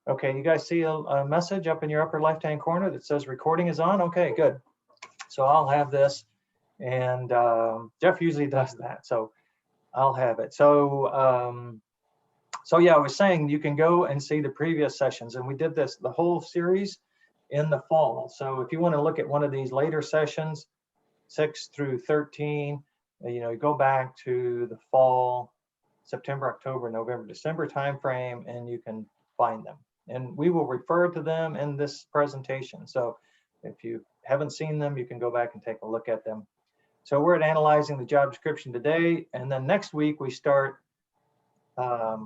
Okay, you guys see a message up in your upper left-hand corner that says recording is on? Okay, good. So I'll have this, and Jeff usually does that, so I'll have it. So yeah, I was saying you can go and see the previous sessions, and we did this, the whole series in the fall. So if you want to look at one of these later sessions, 6 through 13, you go back to the fall, September, October, November, December timeframe, and you can find them. And we will refer to them in this presentation. So if you haven't seen them, you can go back and take a look at them. So we're at analyzing the job description today, and then next week we start there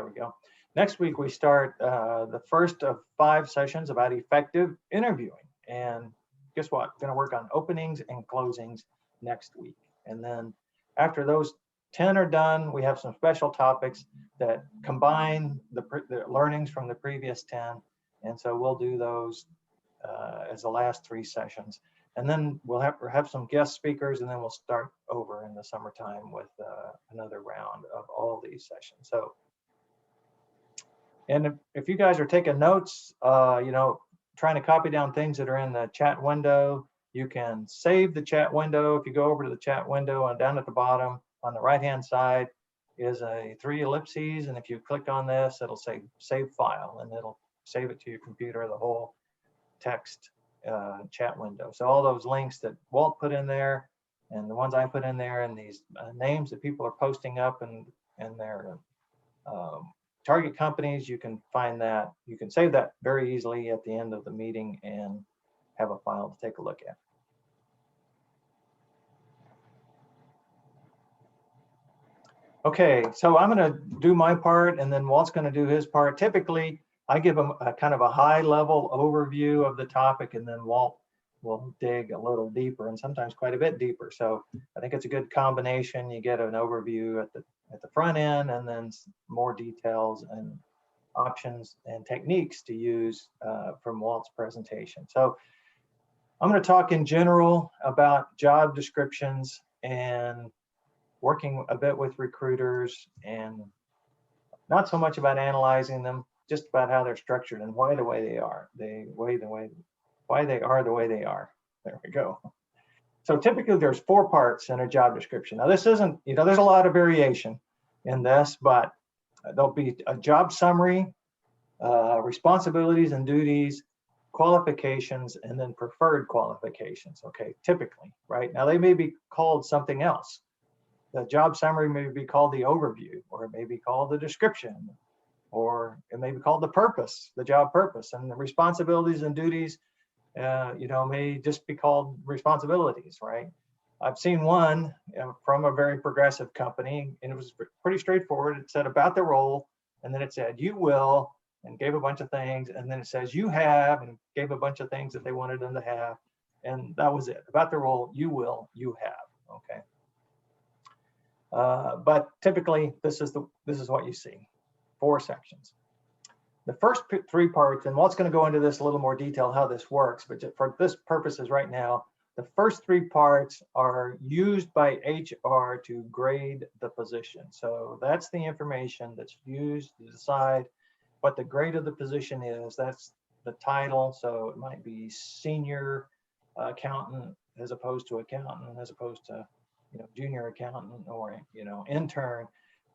we go. Next week we start the first of 5 sessions about effective interviewing. And guess what? We're going to work on openings and closings next week. And then after those 10 are done, we have some special topics that combine the learnings from the previous 10. And so we'll do those as the last 3 sessions. And then we'll have some guest speakers, and then we'll start over in the summertime with another round of all these sessions. So, and if you guys are taking notes, trying to copy down things that are in the chat window, you can save the chat window. If you go over to the chat window, and down at the bottom on the right-hand side is a 3 ellipses. And if you click on this, it'll say save file, and it'll save it to your computer, the whole text chat window. So all those links that Walt put in there, and the ones I put in there, and these names that people are posting up and their target companies, you can find that. You can save that very easily at the end of the meeting and have a file to take a look at. Okay, so I'm going to do my part, and then Walt's going to do his part. Typically, I give him a kind of a high-level overview of the topic, and then Walt will dig a little deeper, and sometimes quite a bit deeper. So I think it's a good combination. You get an overview at the front end, and then more details and options and techniques to use from Walt's presentation. So I'm going to talk in general about job descriptions and working a bit with recruiters, and not so much about analyzing them, just about how they're structured and why the way they are. Why they are the way they are. There we go. So typically there's 4 parts in a job description. Now this isn't, there's a lot of variation in this, but there'll be a job summary, responsibilities and duties, qualifications, and then preferred qualifications, okay, typically, right? Now they may be called something else. The job summary may be called the overview, or it may be called the description, or it may be called the purpose, the job purpose, and the responsibilities and duties, may just be called responsibilities, right? I've seen one from a very progressive company, and it was pretty straightforward. It said about the role, and then it said you will, and gave a bunch of things, and then it says you have, and gave a bunch of things that they wanted them to have, and that was it. About the role, you will, you have, okay? But typically, this is what you see, 4 sections. The first 3 parts, and Walt's going to go into this a little more detail how this works, but for this purposes right now, the first 3 parts are used by HR to grade the position. So that's the information that's used to decide what the grade of the position is. That's the title. So it might be senior accountant as opposed to accountant, as opposed to junior accountant or intern.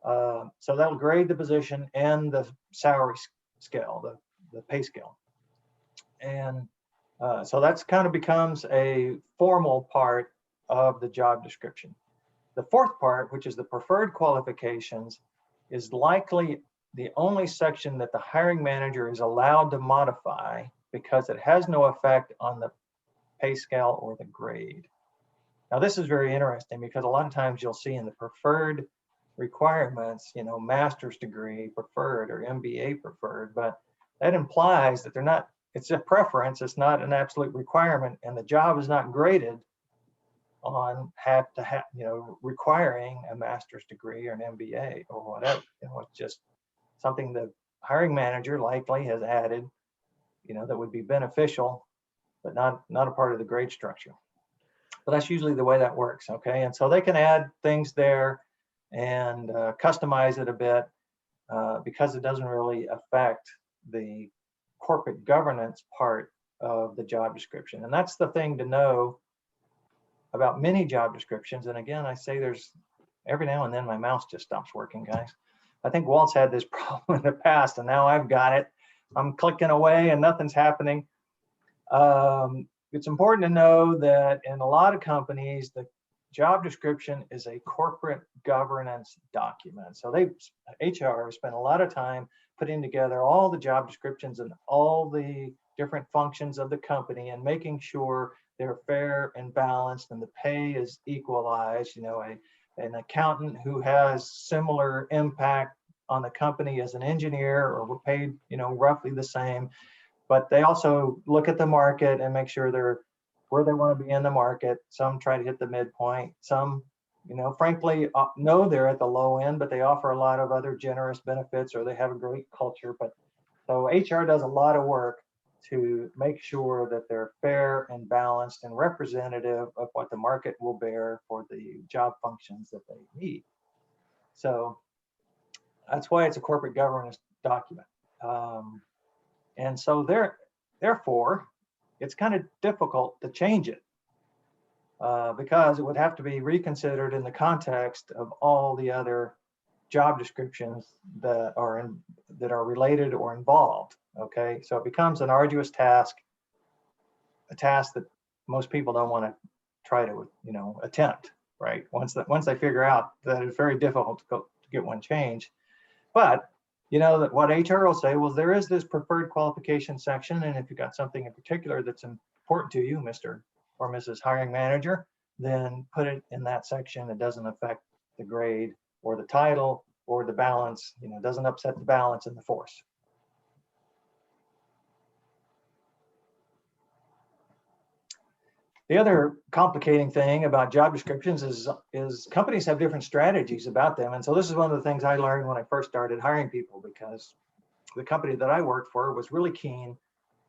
So that'll grade the position and the salary scale, the pay scale. And so that's kind of becomes a formal part of the job description. The 4th part, which is the preferred qualifications, is likely the only section that the hiring manager is allowed to modify because it has no effect on the pay scale or the grade. Now this is very interesting because a lot of times you'll see in the preferred requirements, master's degree preferred or MBA preferred, but that implies that they're not, it's a preference, it's not an absolute requirement, and the job is not graded on requiring a master's degree or an MBA or whatever. It's just something the hiring manager likely has added, that would be beneficial, but not a part of the grade structure. But that's usually the way that works, okay? And so they can add things there, and customize it a bit because it doesn't really affect the corporate governance part of the job description. And that's the thing to know about many job descriptions. And again, I say there's every now and then my mouse just stops working, guys. I think Walt's had this problem in the past, and now I've got it. I'm clicking away and nothing's happening. It's important to know that in a lot of companies, the job description is a corporate governance document. So HR spent a lot of time putting together all the job descriptions and all the different functions of the company and making sure they're fair and balanced and the pay is equalized. You know, an accountant who has similar impact on the company as an engineer, or we're paid, you know, roughly the same, but they also look at the market and make sure they're where they want to be in the market. Some try to hit the midpoint. Some, you know, frankly, know they're at the low end, but they offer a lot of other generous benefits, or they have a great culture. But so HR does a lot of work to make sure that they're fair and balanced and representative of what the market will bear for the job functions that they need. So that's why it's a corporate governance document. And so therefore, it's kind of difficult to change it because it would have to be reconsidered in the context of all the other job descriptions that are related or involved. Okay, so it becomes an arduous task, a task that most people don't want to try to, you know, attempt. Right, once they figure out that it's very difficult to get one changed. But you know that what HR will say, well, there is this preferred qualification section, and if you've got something in particular that's important to you, Mr. or Mrs. Hiring Manager, then put it in that section. It doesn't affect the grade or the title or the balance, you know, it doesn't upset the balance in the force. The other complicating thing about job descriptions is companies have different strategies about them. And so this is one of the things I learned when I first started hiring people, because the company that I worked for was really keen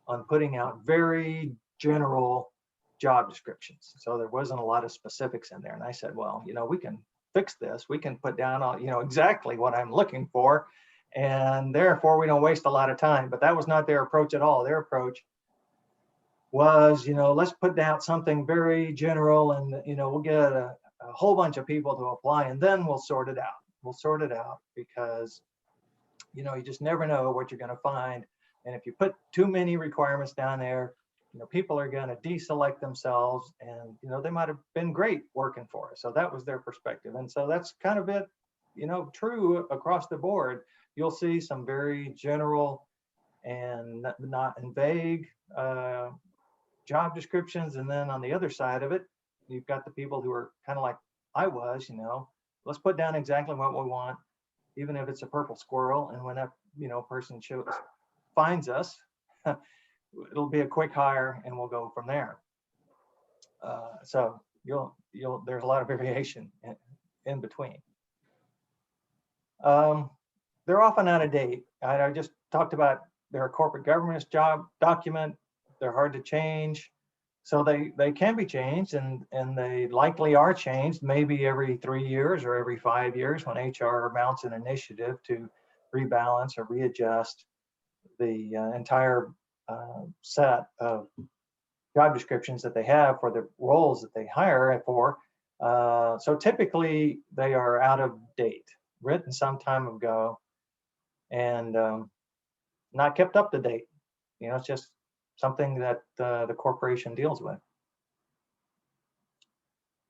on putting out very general job descriptions. So there wasn't a lot of specifics in there. And I said, well, you know, we can fix this. We can put down, you know, exactly what I'm looking for. And therefore we don't waste a lot of time. But that was not their approach at all. Their approach was, you know, let's put down something very general, and, you know, we'll get a whole bunch of people to apply, and then we'll sort it out. We'll sort it out because, you know, you just never know what you're going to find. And if you put too many requirements down there, you know, people are going to deselect themselves, and, you know, they might have been great working for us. So that was their perspective. And so that's kind of it, you know, true across the board. You'll see some very general and not vague job descriptions, and then on the other side of it, you've got the people who are kind of like I was, you know, let's put down exactly what we want, even if it's a purple squirrel, and when that, you know, person finds us, it'll be a quick hire, and we'll go from there. So there's a lot of variation in between. They're often out of date. I just talked about they're a corporate governance job document. They're hard to change. So they can be changed, and they likely are changed maybe every 3 years or every 5 years when HR mounts an initiative to rebalance or readjust the entire set of job descriptions that they have for the roles that they hire for. So typically they are out of date, written some time ago, and not kept up to date. You know, it's just something that the corporation deals with.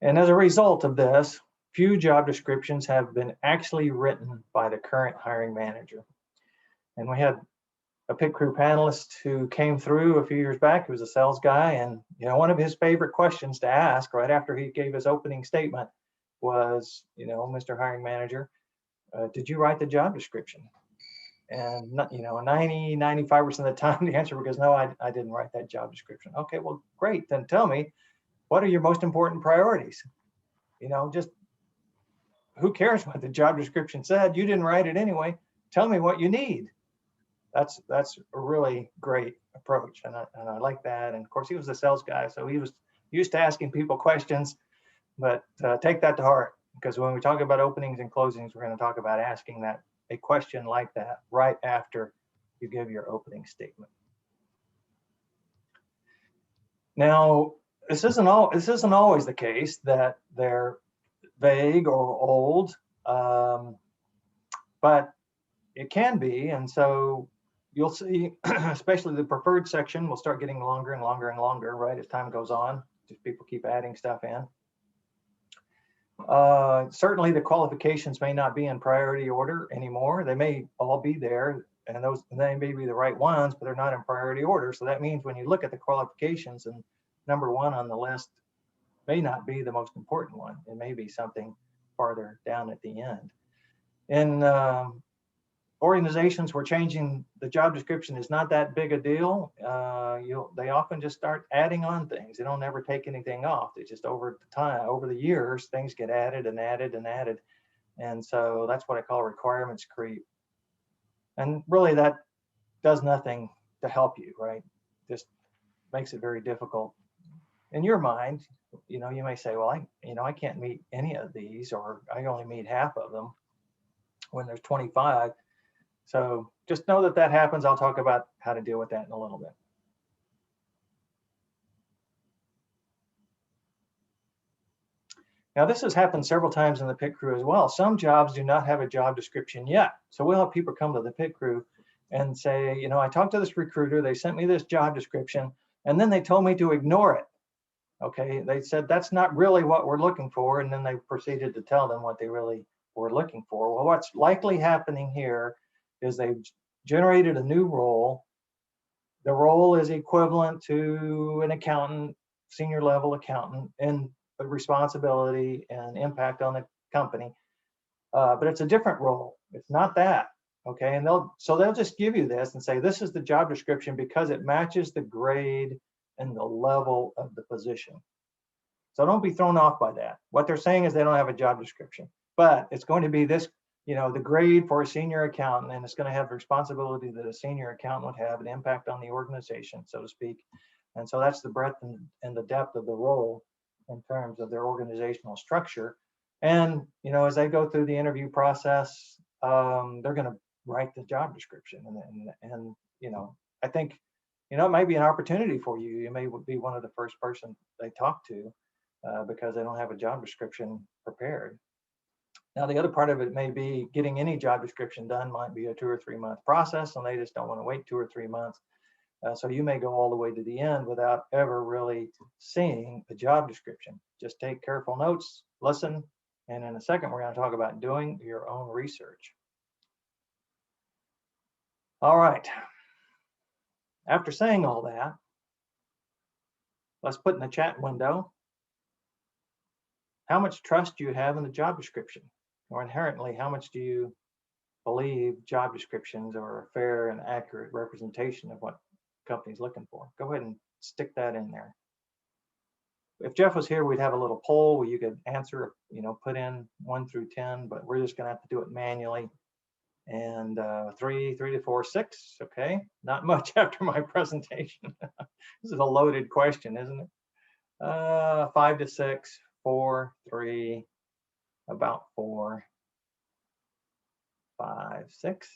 And as a result of this, few job descriptions have been actually written by the current hiring manager. And we had a pit crew panelist who came through a few years back. He was a sales guy, and, you know, one of his favorite questions to ask right after he gave his opening statement was, you know, Mr. Hiring Manager, did you write the job description? And, you know, 95% of the time the answer was no, I didn't write that job description. Okay, well, great. Then tell me, what are your most important priorities? You know, just who cares what the job description said? You didn't write it anyway. Tell me what you need. That's a really great approach, and I like that. And of course, he was a sales guy, so he was used to asking people questions. But take that to heart, Because when we talk about openings and closings, we're going to talk about asking that a question like that right after you give your opening statement. Now, this isn't always the case that they're vague or old, but it can be. And so you'll see, especially the preferred section will start getting longer and longer and longer, right, as time goes on, just people keep adding stuff in. Certainly the qualifications may not be in priority order anymore. They may all be there, and they may be the right ones, but they're not in priority order. So that means when you look at the qualifications, and number one on the list may not be the most important one. It may be something farther down at the end. In organizations where changing the job description is not that big a deal, they often just start adding on things. They don't ever take anything off. It's just over the years, things get added and added and added. And so that's what I call requirements creep. And really that does nothing to help you, right? Just makes it very difficult. In your mind, you may say, well, I can't meet any of these, or I only meet half of them when there's 25. So just know that happens. I'll talk about how to deal with that in a little bit. Now, this has happened several times in the pit crew as well. Some jobs do not have a job description yet. So we'll have people come to the pit crew and say, I talked to this recruiter, they sent me this job description, and then they told me to ignore it. Okay, they said that's not really what we're looking for, and then they proceeded to tell them what they really were looking for. Well, what's likely happening here is they've generated a new role. The role is equivalent to an accountant, senior level accountant, in responsibility and impact on the company, but it's a different role. It's not that. Okay, and they'll just give you this and say this is the job description because it matches the grade and the level of the position. So don't be thrown off by that. What they're saying is they don't have a job description, but it's going to be this, the grade for a senior accountant, and it's going to have the responsibility that a senior accountant would have, an impact on the organization, so to speak. And so that's the breadth and the depth of the role in terms of their organizational structure. And, as they go through the interview process, they're going to write the job description. And I think, it might be an opportunity for you. You may be one of the first person they talk to because they don't have a job description prepared. Now, the other part of it may be getting any job description done might be a 2 or 3 month process, and they just don't want to wait 2 or 3 months. So you may go all the way to the end without ever really seeing the job description. Just take careful notes, listen, and in a second, we're going to talk about doing your own research. All right. After saying all that, let's put in the chat window, how much trust do you have in the job description? Or inherently, how much do you believe job descriptions are a fair and accurate representation of what the company's looking for? Go ahead and stick that in there. If Jeff was here, we'd have a little poll where you could answer, put in 1 through 10, but we're just going to have to do it manually. And 3 to 4, 6. Okay, not much after my presentation. This is a loaded question, isn't it? 5 to 6, 4, 3, about 4, 5, 6.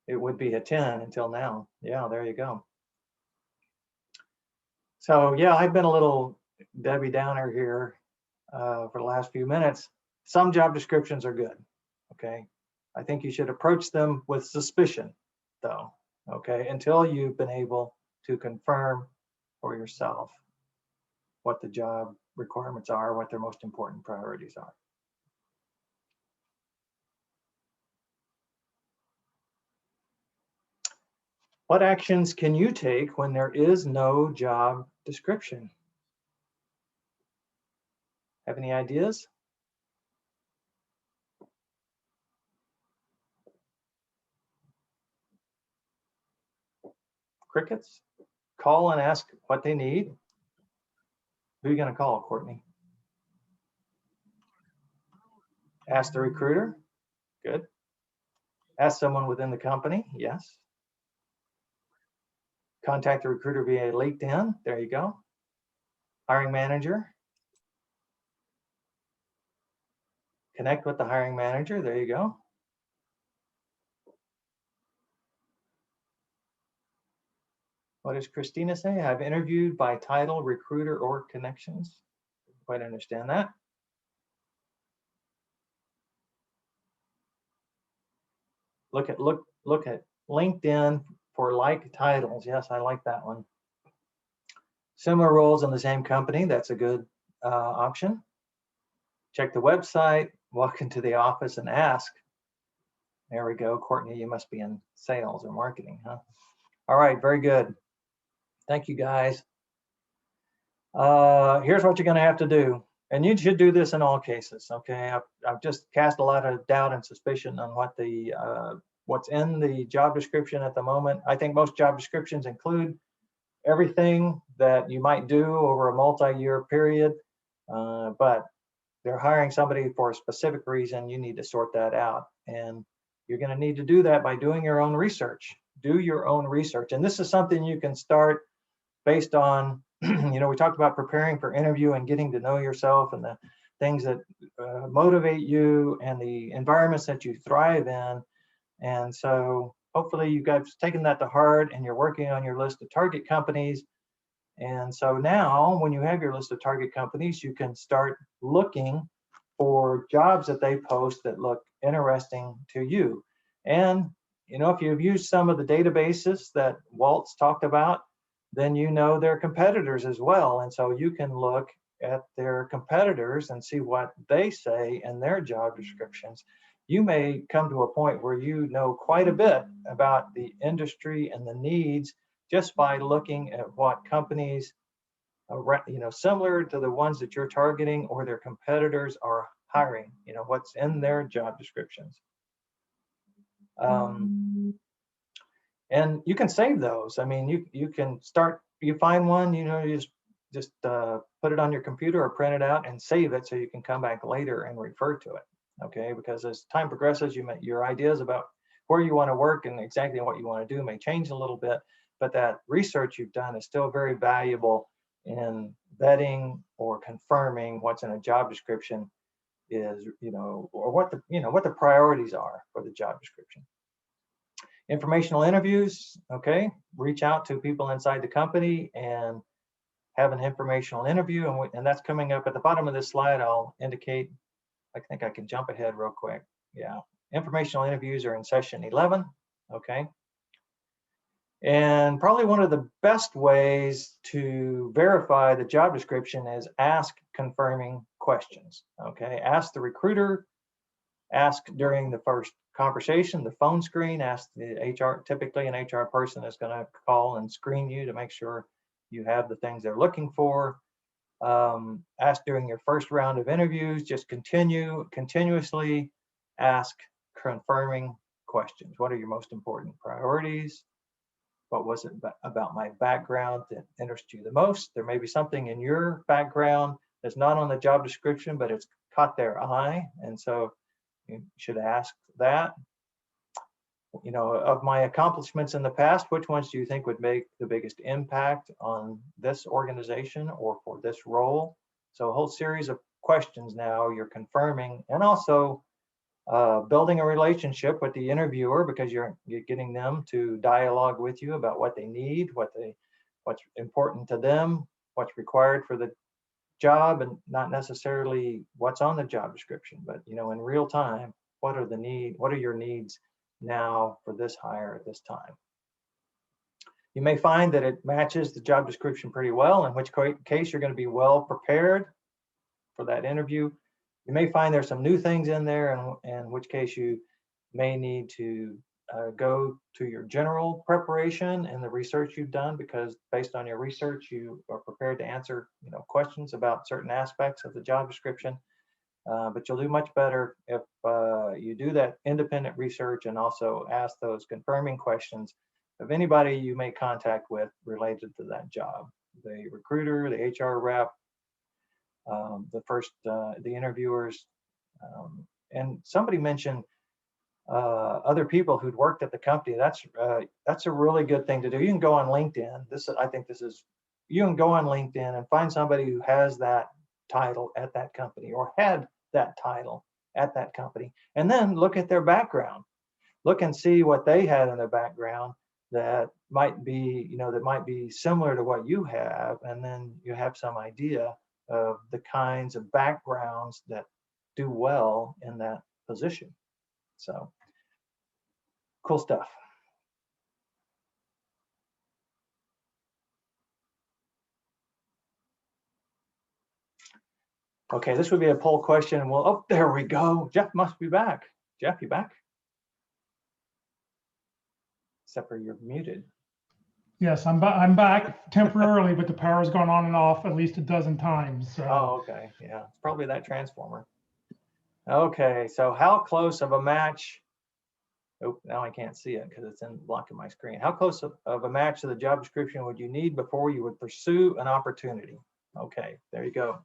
It would be a 10 until now. Yeah, there you go. So yeah, I've been a little Debbie Downer here for the last few minutes. Some job descriptions are good. Okay, I think you should approach them with suspicion, though. Okay, until you've been able to confirm for yourself what the job requirements are, what their most important priorities are. What actions can you take when there is no job description? Have any ideas? Crickets? Call and ask what they need. Who are you going to call, Courtney? Ask the recruiter. Good. Ask someone within the company. Yes. Contact the recruiter via LinkedIn. There you go. hiring manager. Connect with the hiring manager. There you go. What does Christina say? I've interviewed by title, recruiter, or connections. Didn't quite understand that. Look at LinkedIn for like titles. Yes, I like that one. Similar roles in the same company. That's a good option. Check the website, walk into the office and ask. There we go. Courtney, you must be in sales or marketing, huh? All right, very good. Thank you, guys. Here's what you're going to have to do. And you should do this in all cases, okay? I've just cast a lot of doubt and suspicion on what what's in the job description at the moment. I think most job descriptions include everything that you might do over a multi-year period, but they're hiring somebody for a specific reason. You need to sort that out, and you're going to need to do that by doing your own research. Do your own research, and this is something you can start based on, you know, we talked about preparing for interview and getting to know yourself and the things that motivate you and the environments that you thrive in. And so hopefully you guys taken that to heart and you're working on your list of target companies. And so now when you have your list of target companies, you can start looking for jobs that they post that look interesting to you. And, you know, if you've used some of the databases that Walt's talked about, then you know their competitors as well. And so you can look at their competitors and see what they say in their job descriptions. You may come to a point where you know quite a bit about the industry and the needs just by looking at what companies, you know, similar to the ones that you're targeting or their competitors are hiring, you know, what's in their job descriptions. And you can save those. I mean, you can start, you find one, you know, you just put it on your computer or print it out and save it so you can come back later and refer to it. Okay, because as time progresses, your ideas about where you want to work and exactly what you want to do may change a little bit, but that research you've done is still very valuable in vetting or confirming what's in a job description is, you know, or what the priorities are for the job description. Informational interviews, okay, reach out to people inside the company and have an informational interview, and that's coming up at the bottom of this slide. I'll indicate, I think I can jump ahead real quick. Yeah, informational interviews are in session 11, okay? And probably one of the best ways to verify the job description is ask confirming questions, okay? Ask the recruiter, ask during the first conversation, the phone screen, ask the HR, typically an HR person is going to call and screen you to make sure you have the things they're looking for. Ask during your first round of interviews, just continuously ask confirming questions. What are your most important priorities? What was it about my background that interests you the most? There may be something in your background that's not on the job description, but it's caught their eye. And so you should ask that. You know, of my accomplishments in the past, which ones do you think would make the biggest impact on this organization or for this role? So a whole series of questions now you're confirming, and also building a relationship with the interviewer, because you're getting them to dialogue with you about what they need, what's important to them, what's required for the job, and not necessarily what's on the job description, but, you know, in real time, what are your needs now for this hire at this time? You may find that it matches the job description pretty well, in which case you're going to be well prepared for that interview. You may find there's some new things in there, in which case you may need to go to your general preparation and the research you've done, because based on your research, you are prepared to answer, you know, questions about certain aspects of the job description. But you'll do much better if you do that independent research and also ask those confirming questions of anybody you make contact with related to that job. The recruiter, the HR rep, the interviewers, and somebody mentioned other people who'd worked at the company. That's a really good thing to do. You can go on LinkedIn. I think this is you can go on LinkedIn and find somebody who has that title at that company or had that title at that company, and then look at their background. Look and see what they had in their background that might be, that might be similar to what you have, and then you have some idea of the kinds of backgrounds that do well in that position. So cool stuff. Okay, this would be a poll question. Well, oh, there we go. Jeff must be back. Jeff, you back? Except for you're muted. Yes, I'm back temporarily, but the power's gone on and off at least a dozen times. So. Oh, okay. Yeah, it's probably that transformer. Okay, so how close of a match? Oh, now I can't see it because it's in blocking my screen. How close of a match to the job description would you need before you would pursue an opportunity? Okay, there you go.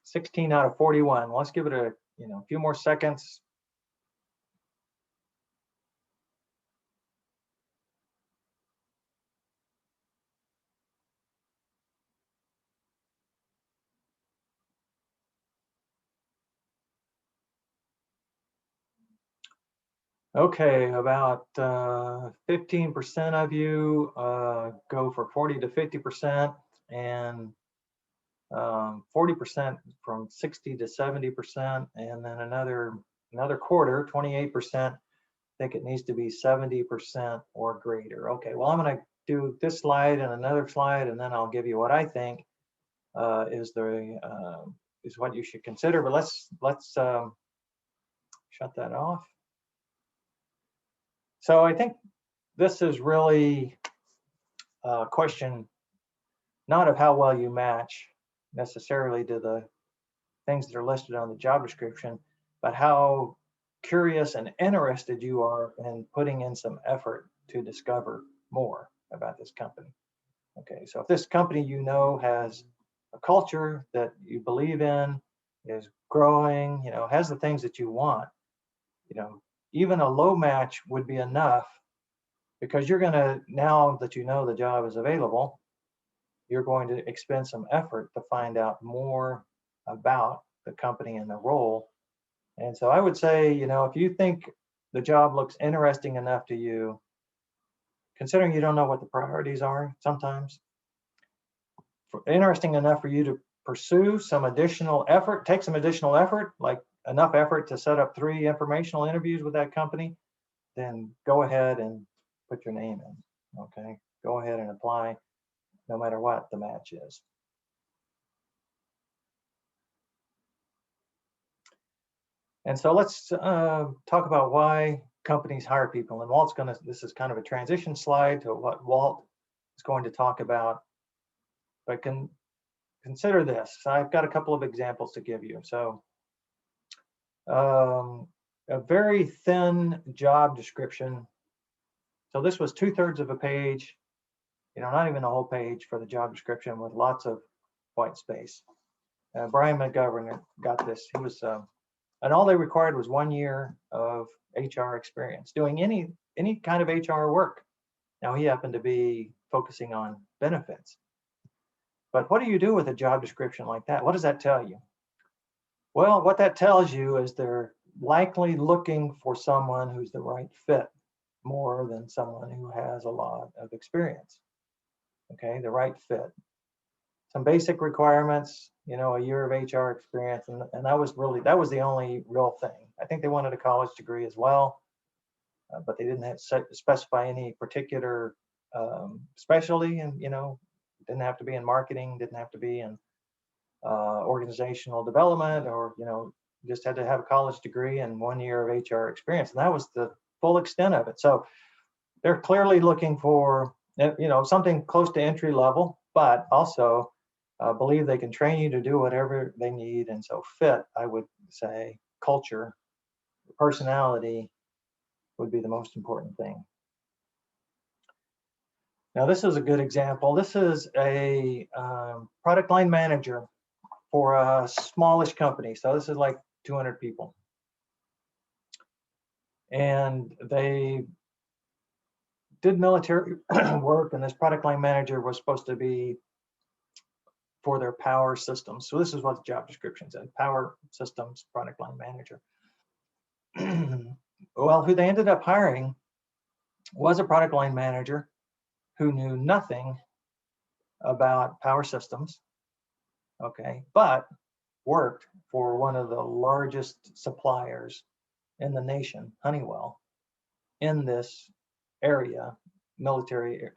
16 out of 41. Let's give it a few more seconds. Okay, about 15% of you go for 40 to 50%, and 40% from 60 to 70%, and then another quarter, 28%, think it needs to be 70% or greater. Okay, well, I'm going to do this slide and another slide, and then I'll give you what I think is what you should consider. But let's shut that off. So I think this is really a question not of how well you match necessarily to the things that are listed on the job description, but how curious and interested you are in putting in some effort to discover more about this company. Okay, so if this company has a culture that you believe in, is growing, has the things that you want, even a low match would be enough, because you're going to, now that the job is available, you're going to expend some effort to find out more about the company and the role. And so I would say, if you think the job looks interesting enough to you, considering you don't know what the priorities are sometimes, interesting enough for you to pursue some additional effort, take some additional effort, like enough effort to set up 3 informational interviews with that company, then go ahead and put your name in. Okay, go ahead and apply no matter what the match is. And so let's talk about why companies hire people. And this is kind of a transition slide to what Walt is going to talk about. But consider this. I've got a couple of examples to give you. So a very thin job description. So this was 2/3 of a page, not even a whole page for the job description, with lots of white space. Brian McGovern got this. He was, and all they required was 1 year of HR experience doing any kind of HR work. Now he happened to be focusing on benefits. But what do you do with a job description like that? What does that tell you? Well, what that tells you is they're likely looking for someone who's the right fit more than someone who has a lot of experience. Okay, the right fit. Some basic requirements, a year of HR experience, and that was the only real thing. I think they wanted a college degree as well, but they didn't specify any particular specialty, and didn't have to be in marketing, didn't have to be in organizational development, or just had to have a college degree and 1 year of HR experience, and that was the full extent of it. So they're clearly looking for something close to entry level, but also believe they can train you to do whatever they need. And so fit, I would say, culture, personality would be the most important thing. Now this is a good example. This is a product line manager for a smallish company. So this is like 200 people. And they did military work, and this product line manager was supposed to be for their power systems. So this is what the job description said: power systems product line manager. Well, who they ended up hiring was a product line manager who knew nothing about power systems, okay, but worked for one of the largest suppliers in the nation, Honeywell, in this area, military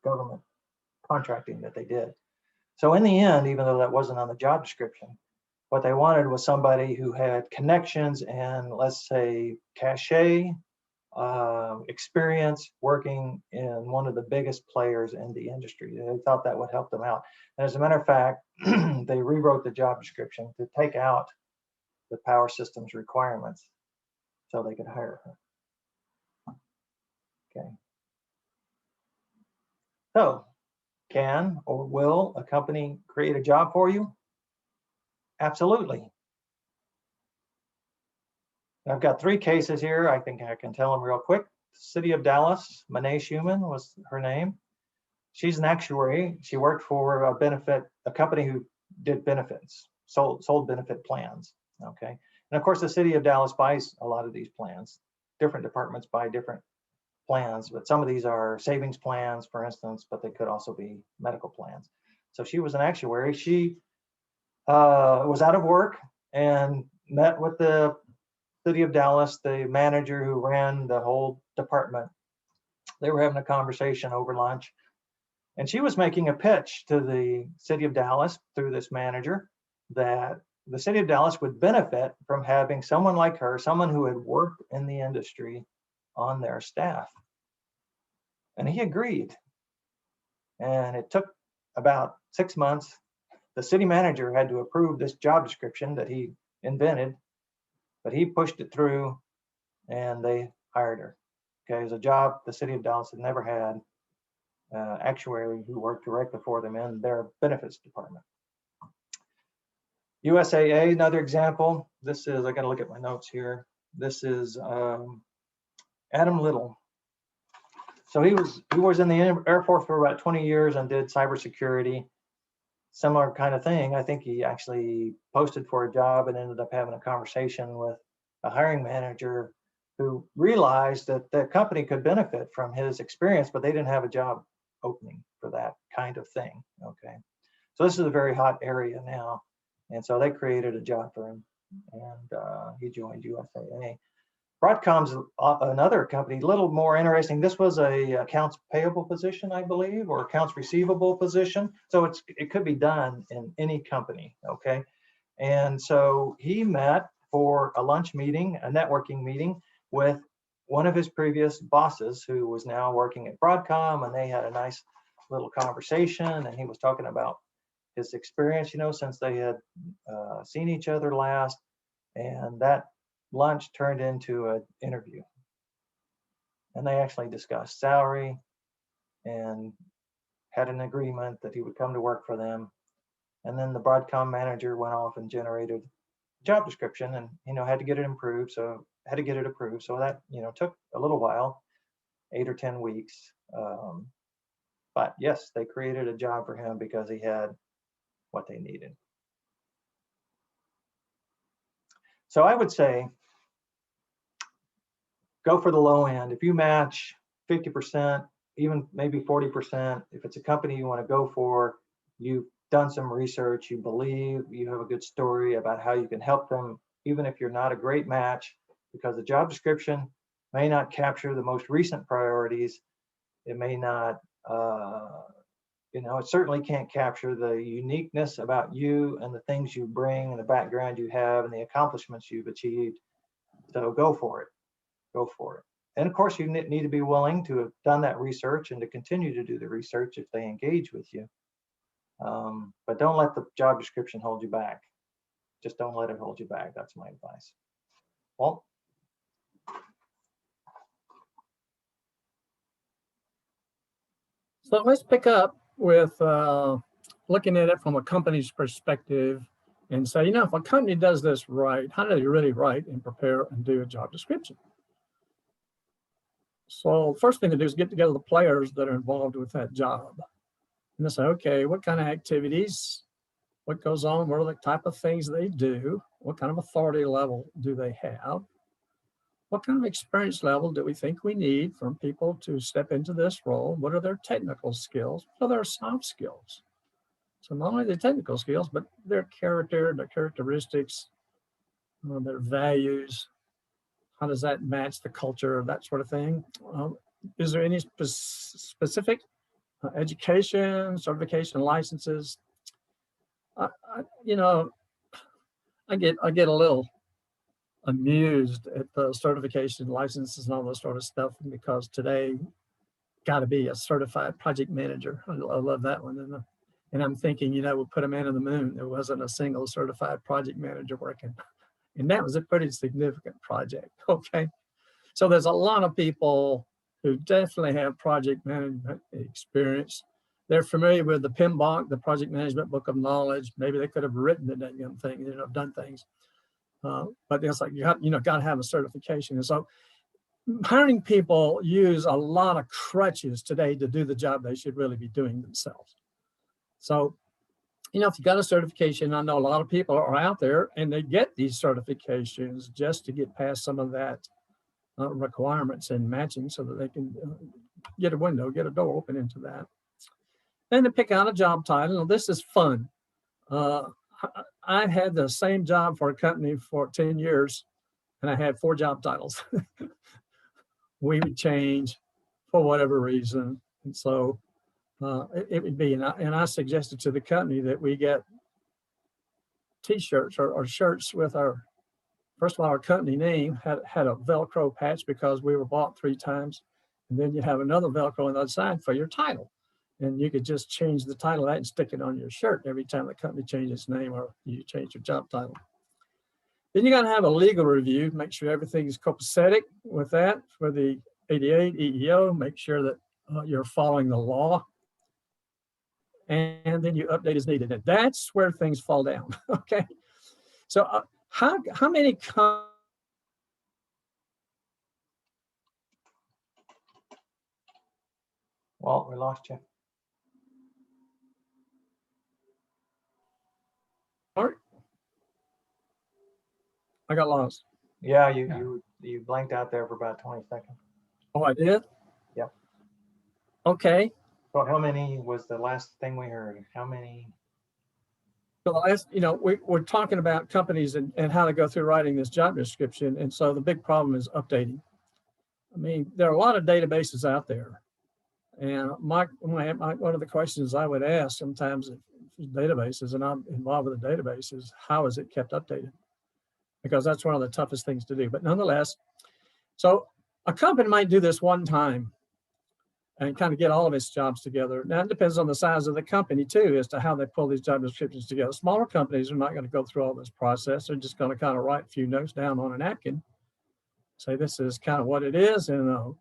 government contracting that they did. So in the end, even though that wasn't on the job description, what they wanted was somebody who had connections and, let's say, cachet, experience working in one of the biggest players in the industry. They thought that would help them out. And as a matter of fact, they rewrote the job description to take out the power systems requirements so they could hire her. Okay. So, can or will a company create a job for you? Absolutely. I've got 3 cases here. I think I can tell them real quick. City of Dallas, Monet Schumann was her name. She's an actuary. She worked for a company who did benefits, sold benefit plans. Okay. And of course, the City of Dallas buys a lot of these plans. Different departments buy different plans, but some of these are savings plans, for instance, but they could also be medical plans. So she was an actuary. She was out of work and met with the City of Dallas, the manager who ran the whole department. They were having a conversation over lunch, and she was making a pitch to the City of Dallas through this manager that the City of Dallas would benefit from having someone like her, someone who had worked in the industry, on their staff. And he agreed. And it took about 6 months. The city manager had to approve this job description that he invented, but he pushed it through and they hired her. Okay, it was a job the City of Dallas had never had, actuary who worked directly for them in their benefits department. USAA, another example. This is, I got to look at my notes here. This is Adam Little. So he was in the Air Force for about 20 years and did cybersecurity. Similar kind of thing. I think he actually posted for a job and ended up having a conversation with a hiring manager who realized that the company could benefit from his experience, but they didn't have a job opening for that kind of thing. Okay. So this is a very hot area now. And so they created a job for him, and he joined USAA. Broadcom's another company, a little more interesting. This was a accounts payable position, I believe, or accounts receivable position. So it could be done in any company, okay? And so he met for a lunch meeting, a networking meeting with one of his previous bosses who was now working at Broadcom, and they had a nice little conversation, and he was talking about his experience, since they had seen each other last, and that lunch turned into an interview. And they actually discussed salary and had an agreement that he would come to work for them. And then the Broadcom manager went off and generated a job description and, had to get it approved. So that, took a little while, 8 or 10 weeks. But yes, they created a job for him because he had what they needed. So I would say, go for the low end. If you match 50%, even maybe 40%, if it's a company you want to go for, you've done some research, you believe you have a good story about how you can help them, even if you're not a great match, because the job description may not capture the most recent priorities. It may not, it certainly can't capture the uniqueness about you and the things you bring and the background you have and the accomplishments you've achieved. So go for it. Go for it. And of course, you need to be willing to have done that research and to continue to do the research if they engage with you. But don't let the job description hold you back. Just don't let it hold you back. That's my advice. Well, so let's pick up with looking at it from a company's perspective and say, if a company does this right, how do they really write and prepare and do a job description? So first thing to do is get together the players that are involved with that job. And they say, okay, what kind of activities, what goes on, what are the type of things they do, what kind of authority level do they have, what kind of experience level do we think we need from people to step into this role, what are their technical skills, what are their soft skills. So not only the technical skills, but their character, their characteristics, their values, how does that match the culture, that sort of thing. Is there any specific education, certification, licenses? You know, I get a little amused at the certification, licenses, and all this sort of stuff, because today got to be a certified project manager. I love that one. And I'm thinking, you know, we'll put a man on the moon. There wasn't a single certified project manager working. And that was a pretty significant project, okay? So there's a lot of people who definitely have project management experience. They're familiar with the PMBOK, the Project Management Book of Knowledge. Maybe they could have written the damn thing, you know, done things. But it's like, got to have a certification. And so hiring people use a lot of crutches today to do the job they should really be doing themselves. So, you know, if you got a certification, I know a lot of people are out there and they get these certifications just to get past some of that requirements and matching so that they can get a window, get a door open into that. Then to pick out a job title. Now, this is fun. I had the same job for a company for 10 years and I had 4 job titles. We would change for whatever reason. And so it would be, and I suggested to the company that we get t-shirts or shirts with our, first of all, our company name had a Velcro patch because we were bought 3 times. And then you have another Velcro on the other side for your title. And you could just change the title of that and stick it on your shirt every time the company changes its name or you change your job title. Then you got to have a legal review, make sure everything is copacetic with that for the 88 EEO, make sure that you're following the law. And then you update as needed. And that's where things fall down, okay? So how many Walt, we lost you. I got lost. Yeah, you blanked out there for about 20 seconds. Oh, I did? Yep. Okay. So how many was the last thing we heard? How many? So the last, you know, we're talking about companies and how to go through writing this job description. And so the big problem is updating. I mean, there are a lot of databases out there. And one of the questions I would ask sometimes if databases, and I'm involved with the database, is how is it kept updated? Because that's one of the toughest things to do. But nonetheless, so a company might do this one time and kind of get all of its jobs together. Now, it depends on the size of the company too, as to how they pull these job descriptions together. Smaller companies are not going to go through all this process. They're just going to kind of write a few notes down on a napkin, say this is kind of what it is, and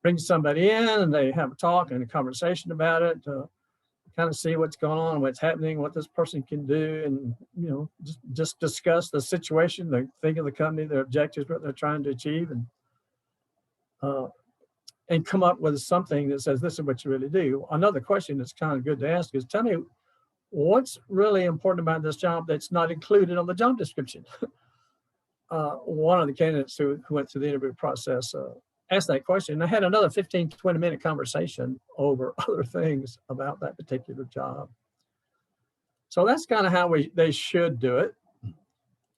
bring somebody in and they have a talk and a conversation about it to kind of see what's going on, what's happening, what this person can do, and, you know, just discuss the situation, the thing of the company, their objectives, what they're trying to achieve, and come up with something that says, this is what you really do. Another question that's kind of good to ask is, tell me what's really important about this job that's not included on the job description. One of the candidates who went through the interview process asked that question. I had another 15, 20-minute conversation over other things about that particular job. So that's kind of how they should do it.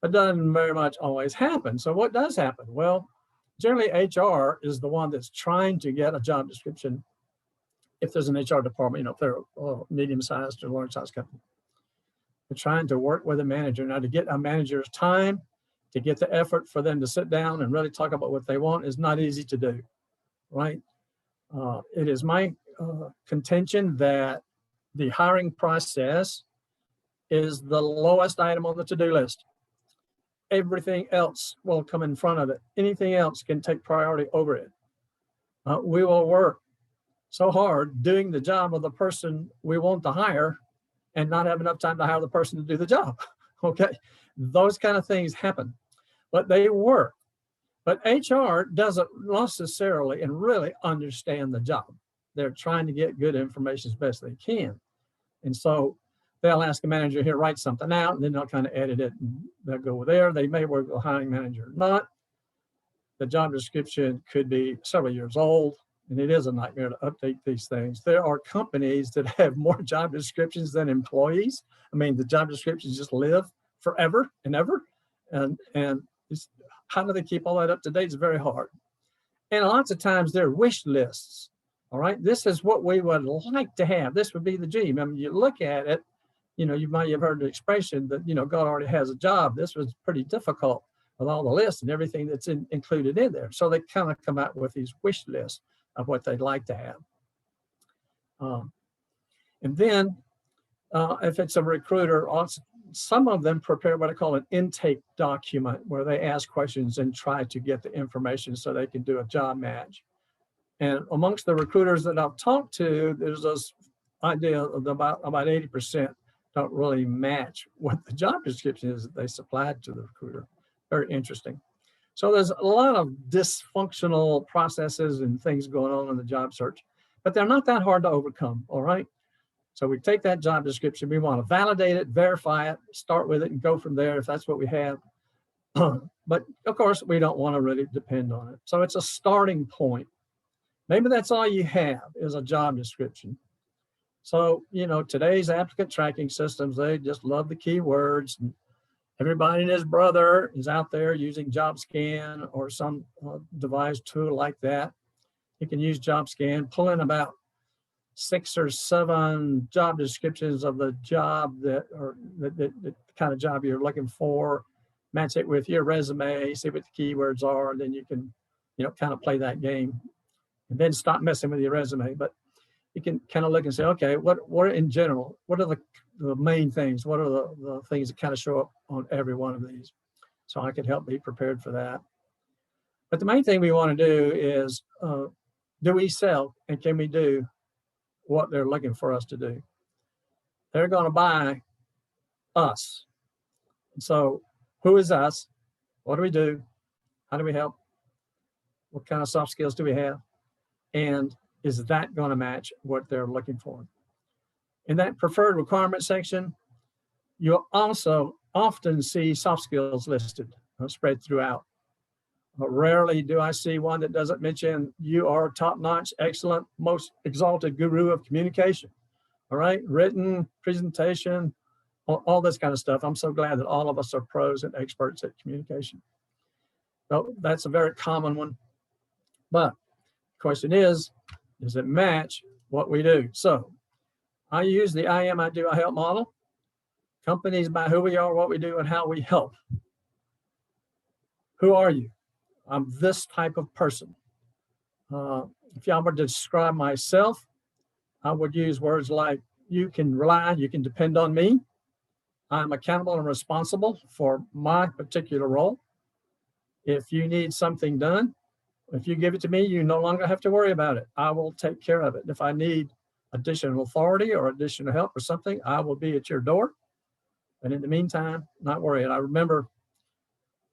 It doesn't very much always happen. So what does happen? Well, generally HR is the one that's trying to get a job description. If there's an HR department, you know, if they're a medium-sized or large-sized company, they're trying to work with a manager. Now, to get a manager's time, to get the effort for them to sit down and really talk about what they want is not easy to do, right? It is my contention that the hiring process is the lowest item on the to-do list. Everything else will come in front of it. Anything else can take priority over it. We will work so hard doing the job of the person we want to hire and not have enough time to hire the person to do the job, okay? Those kind of things happen, but they work. But HR doesn't necessarily and really understand the job. They're trying to get good information as best they can. And so they'll ask a manager here, write something out, and then they'll kind of edit it and they'll go there. They may work with a hiring manager or not. The job description could be several years old, and it is a nightmare to update these things. There are companies that have more job descriptions than employees. I mean, the job descriptions just live forever and ever. And it's, how do they keep all that up to date? It's very hard. And lots of times they're wish lists. All right, this is what we would like to have. This would be the dream. I mean, you look at it, you know, you might have heard the expression that, you know, God already has a job. This was pretty difficult with all the lists and everything that's included in there. So they kind of come out with these wish lists of what they'd like to have. And then if it's a recruiter, also, some of them prepare what I call an intake document where they ask questions and try to get the information so they can do a job match. And amongst the recruiters that I've talked to, there's this idea of about 80% don't really match what the job description is that they supplied to the recruiter. Very interesting. So there's a lot of dysfunctional processes and things going on in the job search, but they're not that hard to overcome, all right? So we take that job description, we want to validate it, verify it, start with it, and go from there if that's what we have. But of course, we don't want to really depend on it. So it's a starting point. Maybe that's all you have is a job description. So, you know, today's applicant tracking systems, they just love the keywords. And everybody and his brother is out there using JobScan or some device tool like that. You can use JobScan, pull in about 6 or 7 job descriptions of the job that the kind of job you're looking for, match it with your resume, see what the keywords are, and then you can, you know, kind of play that game. And then stop messing with your resume. But you can kind of look and say, okay, what in general, what are the main things? What are the things that kind of show up on every one of these? So I can help be prepared for that. But the main thing we want to do is, do we sell and can we do what they're looking for us to do? They're going to buy us. And so who is us? What do we do? How do we help? What kind of soft skills do we have? And is that going to match what they're looking for? In that preferred requirement section, you'll also often see soft skills listed, spread throughout. But rarely do I see one that doesn't mention you are top-notch, excellent, most exalted guru of communication. All right, written, presentation, all this kind of stuff. I'm so glad that all of us are pros and experts at communication. So that's a very common one. But the question is, does it match what we do? So I use the I am, I do, I help model. Companies by who we are, what we do, and how we help. Who are you? I'm this type of person. If y'all were to describe myself, I would use words like, you can rely, you can depend on me. I'm accountable and responsible for my particular role. If you need something done, if you give it to me, you no longer have to worry about it. I will take care of it. If I need additional authority or additional help or something, I will be at your door. But in the meantime, not worried. I remember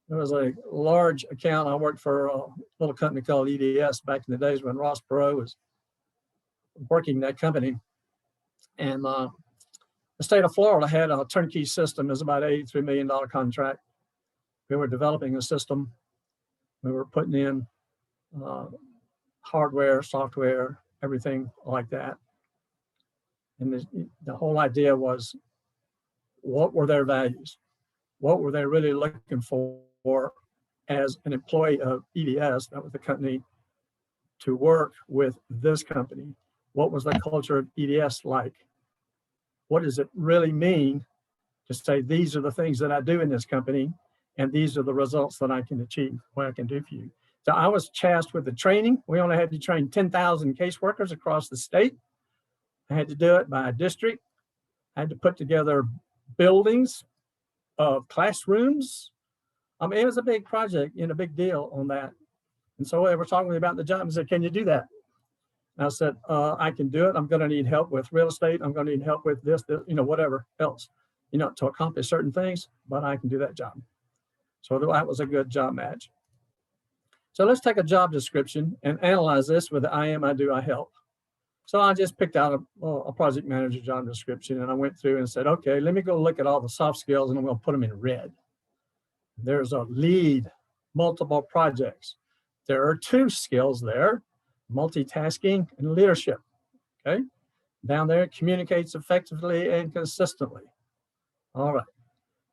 there was a large account. I worked for a little company called EDS back in the days when Ross Perot was working that company. And the state of Florida had a turnkey system. It was about an $83 million contract. We were developing a system. We were putting in hardware, software, everything like that. And the whole idea was, what were their values? What were they really looking for as an employee of EDS, that was the company, to work with this company? What was the culture of EDS like? What does it really mean to say, these are the things that I do in this company, and these are the results that I can achieve, what I can do for you? So I was tasked with the training. We only had to train 10,000 caseworkers across the state. I had to do it by district. I had to put together buildings of classrooms. I mean, it was a big project and a big deal on that. And so they were talking to me about the job and said, can you do that? And I said, I can do it. I'm going to need help with real estate. I'm going to need help with this, you know, whatever else, you know, to accomplish certain things, but I can do that job. So that was a good job match. So let's take a job description and analyze this with the I am, I do, I help. So I just picked out a project manager job description, and I went through and said, okay, let me go look at all the soft skills, and I'm going to put them in red. There's a lead, multiple projects. There are 2 skills there, multitasking and leadership, okay? Down there, it communicates effectively and consistently. All right.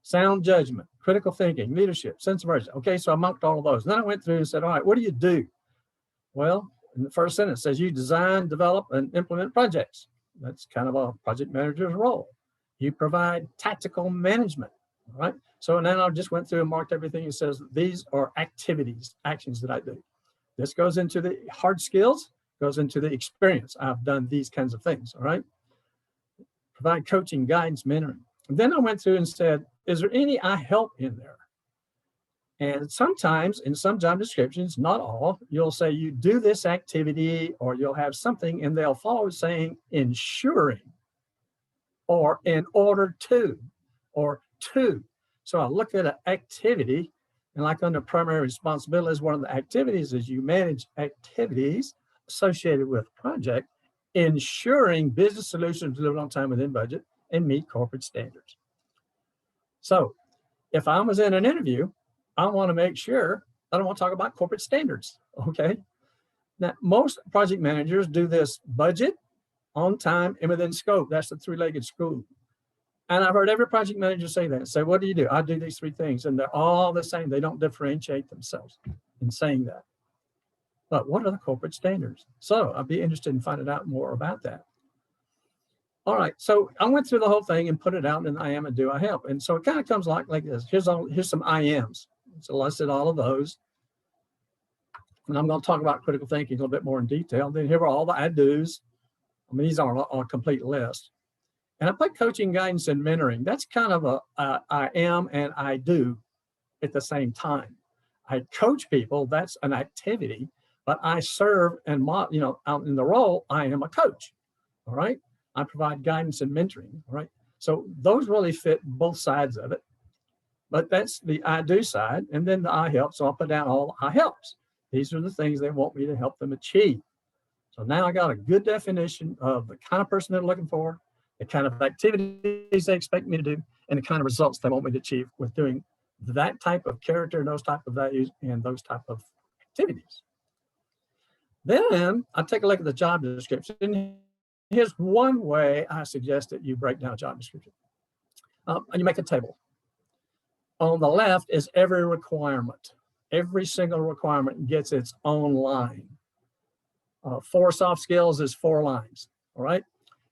Sound judgment, critical thinking, leadership, sense of urgency. Okay, so I marked all of those. And then I went through and said, all right, what do you do? Well, in the first sentence it says you design, develop, and implement projects. That's kind of a project manager's role. You provide tactical management, all right? So then I just went through and marked everything. It says these are activities, actions that I do. This goes into the hard skills, goes into the experience. I've done these kinds of things, all right? Provide coaching, guidance, mentoring. And then I went through and said, is there any I help in there? And sometimes in some job descriptions, not all, you'll say you do this activity, or you'll have something and they'll follow saying ensuring, or in order to, or to. So I looked at an activity, and like under primary responsibilities, one of the activities is you manage activities associated with a project, ensuring business solutions delivered on time within budget and meet corporate standards. So if I was in an interview, I want to make sure I don't want to talk about corporate standards, okay? Now, most project managers do this budget, on time, and within scope. That's the 3-legged stool. And I've heard every project manager say that. Say, what do you do? I do these 3 things, and they're all the same. They don't differentiate themselves in saying that. But what are the corporate standards? So I'd be interested in finding out more about that. All right, so I went through the whole thing and put it out in I am and do I help. And so it kind of comes like this. Here's some I ams. So I listed all of those. And I'm going to talk about critical thinking a little bit more in detail. Then here are all the I do's. I mean, these aren't a complete list. And I put coaching, guidance, and mentoring. That's kind of a I am and I do at the same time. I coach people, that's an activity, but I serve and, out in the role, I am a coach, all right? I provide guidance and mentoring, all right? So those really fit both sides of it, but that's the I do side, and then the I help, so I'll put down all I helps. These are the things they want me to help them achieve. So now I got a good definition of the kind of person they're looking for, the kind of activities they expect me to do, and the kind of results they want me to achieve with doing that type of character, those type of values, and those type of activities. Then I take a look at the job description. Here's one way I suggest that you break down a job description. And you make a table. On the left is every requirement. Every single requirement gets its own line. 4 soft skills is 4 lines, all right?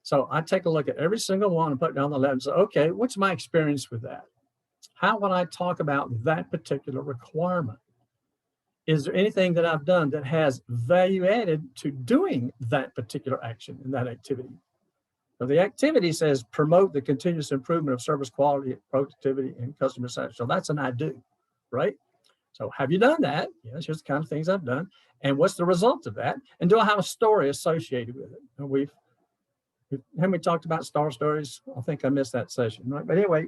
So I take a look at every single one and put it down the left and say, okay, what's my experience with that? How would I talk about that particular requirement? Is there anything that I've done that has value added to doing that particular action and that activity? So the activity says promote the continuous improvement of service quality, productivity, and customer satisfaction. So that's an I do, right? So have you done that? Yes, here's the kind of things I've done. And what's the result of that? And do I have a story associated with it? And haven't we talked about star stories? I think I missed that session, right? But anyway,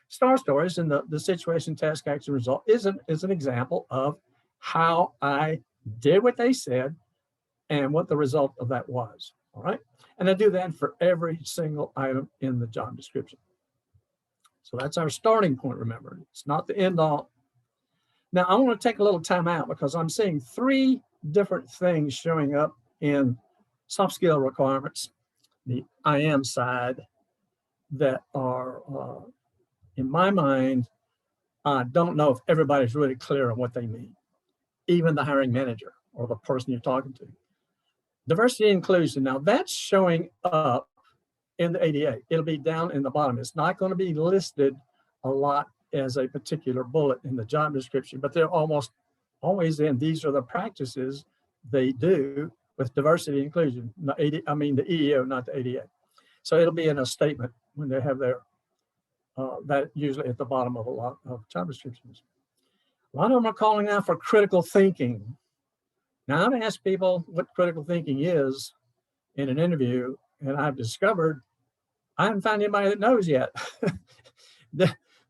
star stories and the situation, task, action, result is an example of how I did what they said and what the result of that was, all right? And I do that for every single item in the job description. So that's our starting point, remember. It's not the end all. Now, I want to take a little time out because I'm seeing 3 different things showing up in soft skill requirements, the I am side, that are, in my mind, I don't know if everybody's really clear on what they mean, even the hiring manager or the person you're talking to. Diversity and inclusion, now that's showing up in the ADA. It'll be down in the bottom. It's not going to be listed a lot as a particular bullet in the job description, but they're almost always in. These are the practices they do with diversity and inclusion. The EEO, not the ADA. So it'll be in a statement when they have their, that usually at the bottom of a lot of job descriptions. A lot of them are calling out for critical thinking. Now I've asked people what critical thinking is in an interview, and I've discovered I haven't found anybody that knows yet.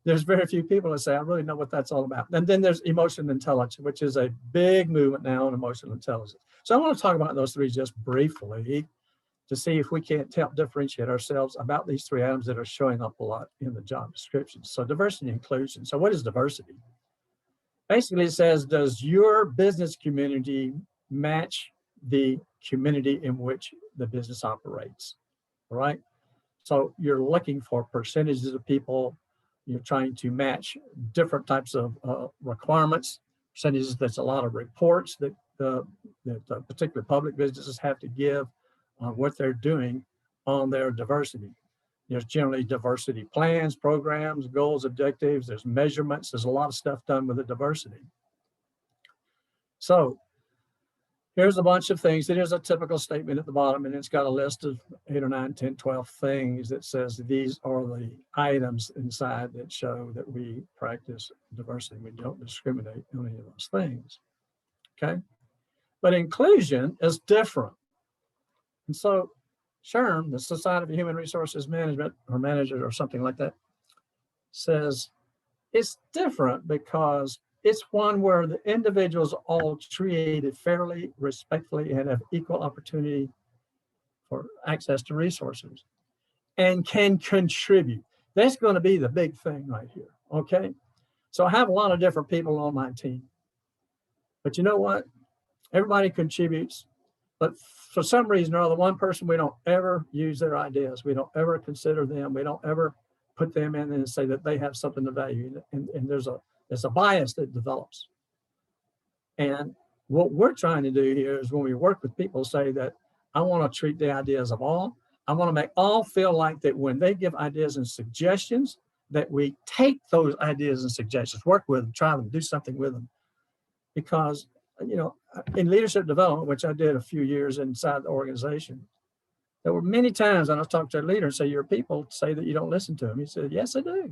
there's very few people that say, I really know what that's all about. And then there's emotional intelligence, which is a big movement now in emotional intelligence. So I want to talk about those three just briefly to see if we can't help differentiate ourselves about these three items that are showing up a lot in the job description. So diversity and inclusion. So what is diversity? Basically, it says, does your business community match the community in which the business operates? All right. So you're looking for percentages of people. You're trying to match different types of requirements, percentages. That's a lot of reports that particular public businesses have to give on what they're doing on their diversity. There's generally diversity plans, programs, goals, objectives. There's measurements. There's a lot of stuff done with the diversity. So here's a bunch of things. There's a typical statement at the bottom, and it's got a list of 8 or 9, 10, 12 things that says these are the items inside that show that we practice diversity. We don't discriminate on any of those things. Okay. But inclusion is different. And so SHRM, the Society for Human Resources Management, or Manager or something like that, says it's different because it's one where the individuals are all treated fairly, respectfully, and have equal opportunity for access to resources and can contribute. That's going to be the big thing right here, okay? So I have a lot of different people on my team. But you know what? Everybody contributes. But for some reason or other, one person, we don't ever use their ideas. We don't ever consider them. We don't ever put them in and say that they have something to value. And there's a bias that develops. And what we're trying to do here is when we work with people, say that I want to treat the ideas of all. I want to make all feel like that when they give ideas and suggestions, that we take those ideas and suggestions, work with them, try them, do something with them. Because, you know, in leadership development, which I did a few years inside the organization, there were many times when I was talking to a leader and say, your people say that you don't listen to them. He said, yes, I do.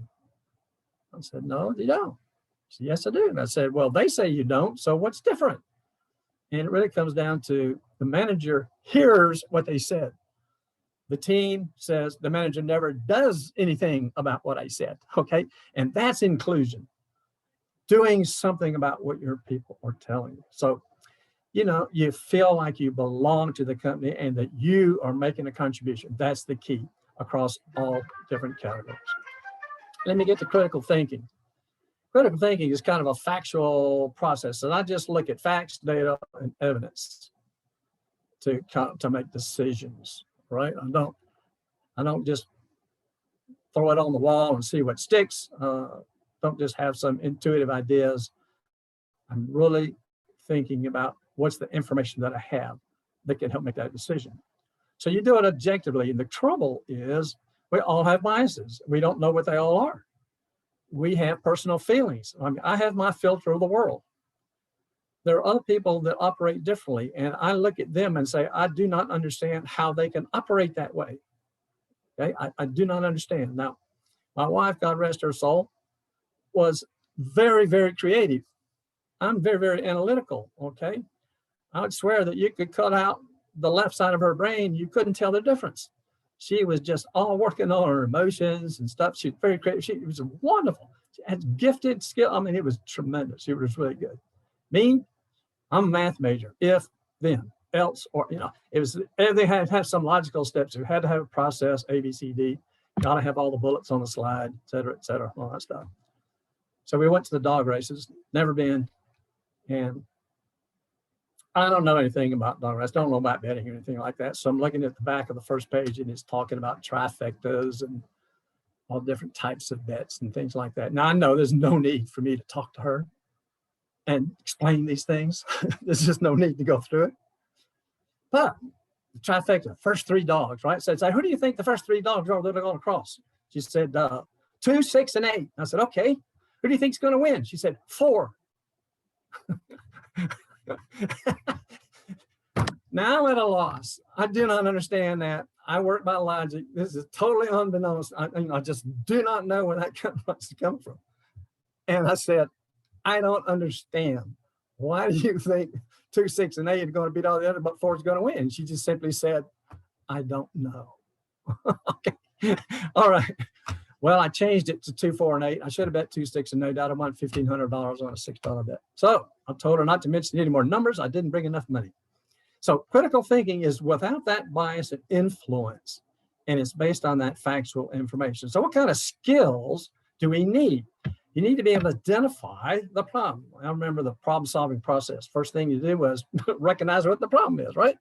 I said, no, you don't. He said, yes, I do. And I said, well, they say you don't, so what's different? And it really comes down to the manager hears what they said. The team says the manager never does anything about what I said, okay? And that's inclusion, doing something about what your people are telling you. So, you know, you feel like you belong to the company and that you are making a contribution. That's the key across all different categories. Let me get to critical thinking. Critical thinking is kind of a factual process. And I just look at facts, data, and evidence to make decisions, right? I don't just throw it on the wall and see what sticks. Don't just have some intuitive ideas. I'm really thinking about what's the information that I have that can help make that decision. So you do it objectively. And the trouble is we all have biases. We don't know what they all are. We have personal feelings. I mean, I have my filter of the world. There are other people that operate differently, and I look at them and say, I do not understand how they can operate that way. Okay, I do not understand. Now, my wife, God rest her soul, was very, very creative. I'm very, very analytical, okay? I would swear that you could cut out the left side of her brain, you couldn't tell the difference. She was just all working on her emotions and stuff. She was very creative. She was wonderful. She had gifted skill. I mean, it was tremendous. It was really good. Me, I'm a math major. If, then, else, or, you know, it was, everything had to have some logical steps. You had to have a process, A, B, C, D. Got to have all the bullets on the slide, et cetera, all that stuff. So we went to the dog races, never been. And I don't know anything about dog races. Don't know about betting or anything like that. So I'm looking at the back of the first page and it's talking about trifectas and all different types of bets and things like that. Now I know there's no need for me to talk to her and explain these things. There's just no need to go through it. But the trifecta, first 3 dogs, right? So I'd say, who do you think the first 3 dogs are that are going to cross? She said, 2, 6, and 8. I said, okay. Who do you think is going to win? She said, 4. Now I'm at a loss. I do not understand that. I work by logic. This is totally unbeknownst. I just do not know where that must come from. And I said, I don't understand. Why do you think 2, 6, and 8 are going to beat all the other, but 4 is going to win? She just simply said, I don't know. Okay. All right. Well, I changed it to 2, 4, and 8. I should have bet 2, 6, and no doubt I won $1,500 on a $6 bet. So I told her not to mention any more numbers. I didn't bring enough money. So critical thinking is without that bias and influence, and it's based on that factual information. So what kind of skills do we need? You need to be able to identify the problem. I remember the problem-solving process. First thing you do was recognize what the problem is, right?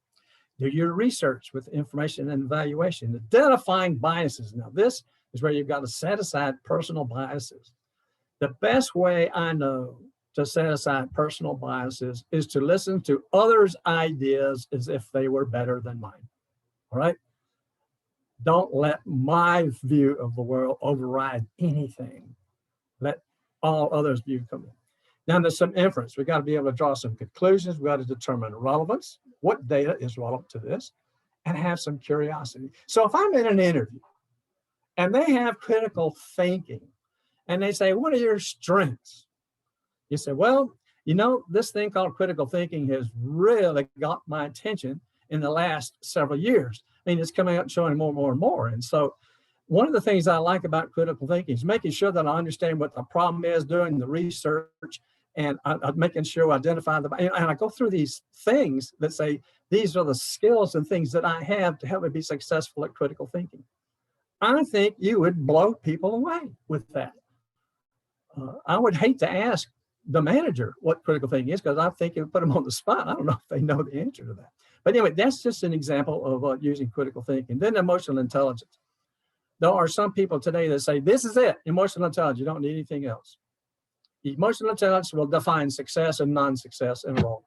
Do your research with information and evaluation, identifying biases. Now, this is where you've got to set aside personal biases. The best way I know to set aside personal biases is to listen to others' ideas as if they were better than mine, all right? Don't let my view of the world override anything. Let all others' view come in. Now there's some inference. We've got to be able to draw some conclusions. We've got to determine relevance, what data is relevant to this, and have some curiosity. So if I'm in an interview and they have critical thinking and they say, what are your strengths? You say, well, you know, this thing called critical thinking has really got my attention in the last several years. I mean, it's coming up and showing more and more and more. And so one of the things I like about critical thinking is making sure that I understand what the problem is, doing the research, and making sure I identify the, and I go through these things that say, these are the skills and things that I have to help me be successful at critical thinking. I think you would blow people away with that. I would hate to ask the manager what critical thinking is, because I think it would put them on the spot. I don't know if they know the answer to that. But anyway, that's just an example of using critical thinking. Then emotional intelligence. There are some people today that say, this is it, emotional intelligence, you don't need anything else. Emotional intelligence will define success and non-success in a role.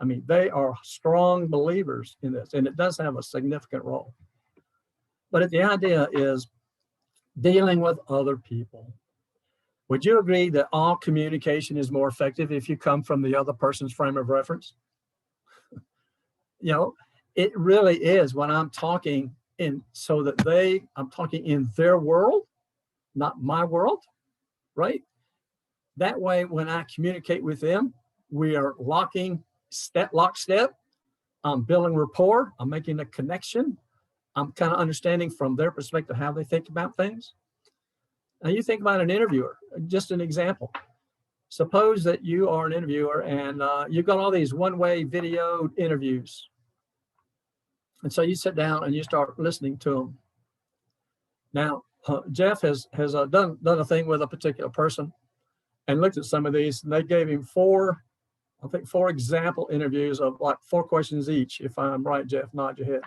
I mean, they are strong believers in this, and it does have a significant role. But the idea is dealing with other people. Would you agree that all communication is more effective if you come from the other person's frame of reference? You know, it really is when I'm talking in so that I'm talking in their world, not my world, right? That way, when I communicate with them, we are lockstep. I'm building rapport. I'm making a connection. I'm kind of understanding from their perspective how they think about things. Now you think about an interviewer, just an example. Suppose that you are an interviewer and you've got all these one-way video interviews. And so you sit down and you start listening to them. Now, Jeff has done a thing with a particular person and looked at some of these, and they gave him four example interviews of like 4 questions each. If I'm right, Jeff, nod your head.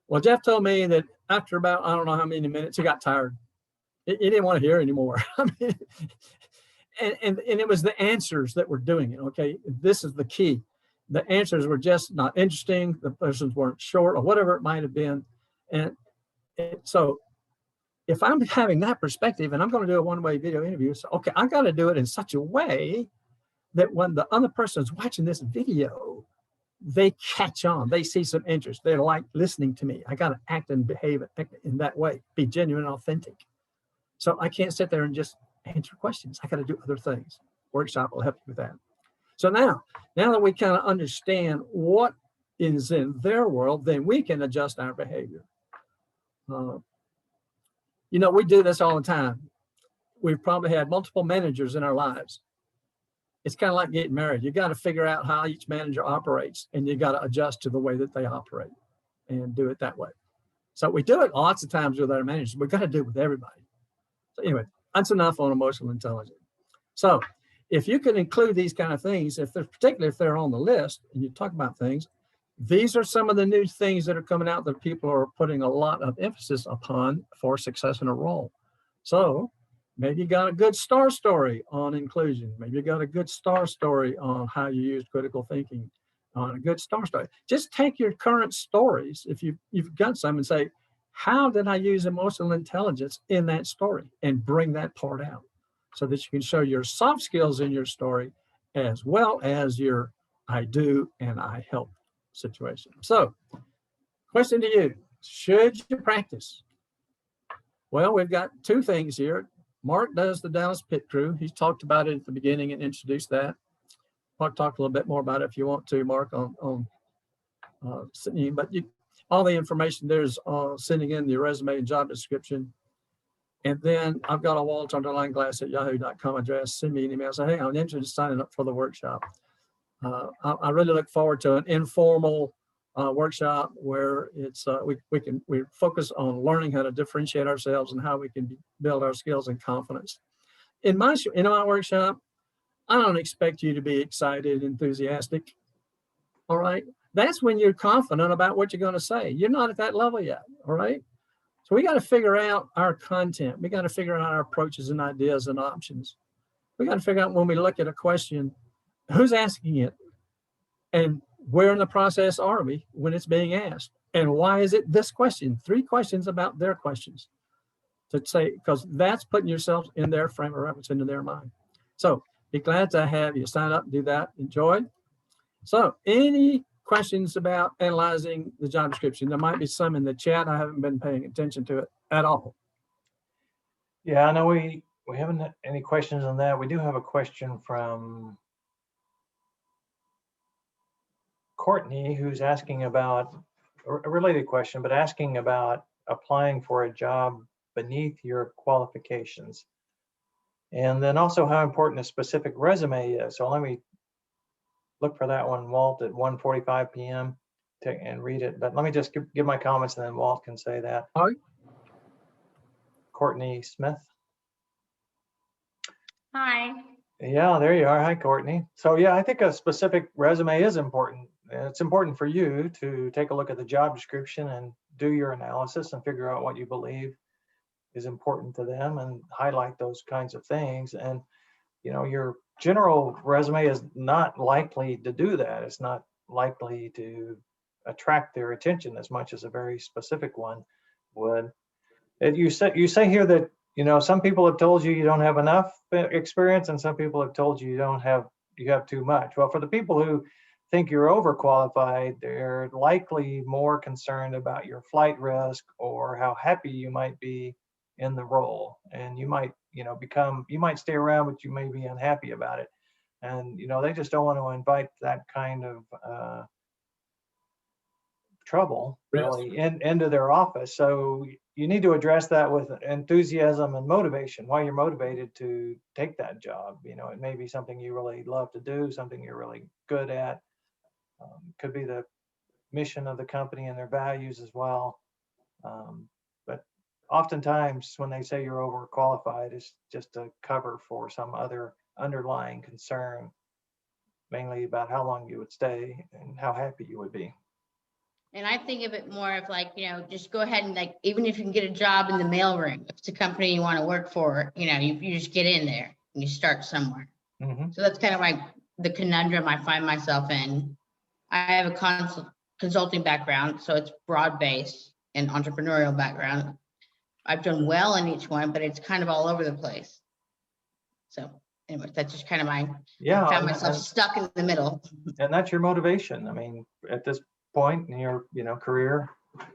Well, Jeff told me that after about, I don't know how many minutes, he got tired. He didn't want to hear anymore. I mean, and it was the answers that were doing it, okay? This is the key. The answers were just not interesting. The questions weren't short or whatever it might have been. And so if I'm having that perspective and I'm going to do a one-way video interview, so, okay, I got to do it in such a way that when the other person is watching this video, they catch on, they see some interest, they like listening to me. I got to act and behave in that way, be genuine and authentic. So I can't sit there and just answer questions. I got to do other things. Workshop will help you with that. So now that we kind of understand what is in their world, then we can adjust our behavior. You know, we do this all the time. We've probably had multiple managers in our lives. It's kind of like getting married. You got to figure out how each manager operates, and you got to adjust to the way that they operate and do it that way. So we do it lots of times with our managers. We've got to do it with everybody. So anyway, that's enough on emotional intelligence. So if you can include these kind of things, particularly if they're on the list and you talk about things, these are some of the new things that are coming out that people are putting a lot of emphasis upon for success in a role. So maybe you got a good star story on inclusion. Maybe you got a good star story on how you use critical thinking, on a good star story. Just take your current stories, if you've got some, and say, how did I use emotional intelligence in that story, and bring that part out so that you can show your soft skills in your story as well as your I do and I help situation. So question to you, should you practice? Well, we've got 2 things here. Mark does the Dallas Pit Crew. He's talked about it at the beginning and introduced that. Mark, talk a little bit more about it if you want to, Mark, on but all the information there's sending in your resume and job description. And then I've got a walt_glass@yahoo.com address. Send me an email. Say, hey, I'm interested in signing up for the workshop. I really look forward to an informal workshop where it's we focus on learning how to differentiate ourselves and how we can build our skills and confidence. In my workshop, I don't expect you to be excited, enthusiastic. All right. That's when you're confident about what you're going to say. You're not at that level yet. All right. So we got to figure out our content. We got to figure out our approaches and ideas and options. We got to figure out when we look at a question, who's asking it and where in the process are we when it's being asked? And why is it this question? 3 questions about their questions to say, because that's putting yourself in their frame of reference, into their mind. So be glad to have you sign up, do that, enjoy. So any questions about analyzing the job description? There might be some in the chat. I haven't been paying attention to it at all. Yeah, I know we haven't had any questions on that. We do have a question from Courtney, who's asking about a related question, but asking about applying for a job beneath your qualifications. And then also how important a specific resume is. So let me look for that one, Walt, at 1:45 p.m. and read it. But let me just give my comments and then Walt can say that. All right. Courtney Smith. Hi. Yeah, there you are. Hi, Courtney. So yeah, I think a specific resume is important. It's important for you to take a look at the job description and do your analysis and figure out what you believe is important to them and highlight those kinds of things. And, you know, your general resume is not likely to do that. It's not likely to attract their attention as much as a very specific one would. You say here that, you know, some people have told you you don't have enough experience and some people have told you you have too much. Well, for the people who think you're overqualified, they're likely more concerned about your flight risk or how happy you might be in the role. And you might, you might stay around, but you may be unhappy about it. And, you know, they just don't want to invite that kind of trouble really into their office. So you need to address that with enthusiasm and motivation, why you're motivated to take that job. You know, it may be something you really love to do, something you're really good at. Could be the mission of the company and their values as well. But oftentimes when they say you're overqualified, it's just a cover for some other underlying concern, mainly about how long you would stay and how happy you would be. And I think of it more of like, you know, just go ahead and like, even if you can get a job in the mailroom, if it's a company you want to work for, you know, you just get in there and you start somewhere. Mm-hmm. So that's kind of like the conundrum I find myself in. I have a consulting background, so it's broad-based and entrepreneurial background. I've done well in each one, but it's kind of all over the place. So anyway, that's just kind of I found myself stuck in the middle. And that's your motivation. I mean, at this point in your career,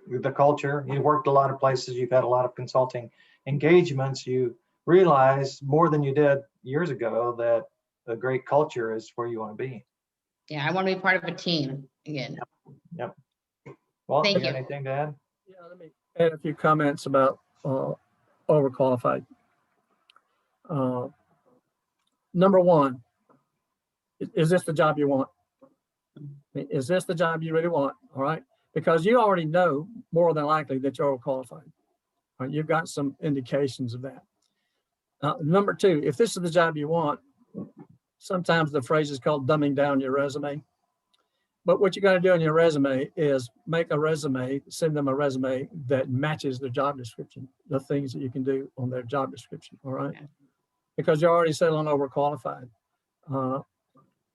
the culture, you worked a lot of places, you've had a lot of consulting engagements, you realize more than you did years ago that a great culture is where you want to be. Yeah, I want to be part of a team again. Yep. Well, Thank you got you. anything to add? Yeah, let me add a few comments about overqualified. Number one, is this the job you want? Is this the job you really want? All right, because you already know more than likely that you're overqualified. All right, you've got some indications of that. Number two, if this is the job you want, sometimes the phrase is called dumbing down your resume. But what you got to do in your resume is make a resume, send them a resume that matches their job description, the things that you can do on their job description. All right, because you're already settling overqualified.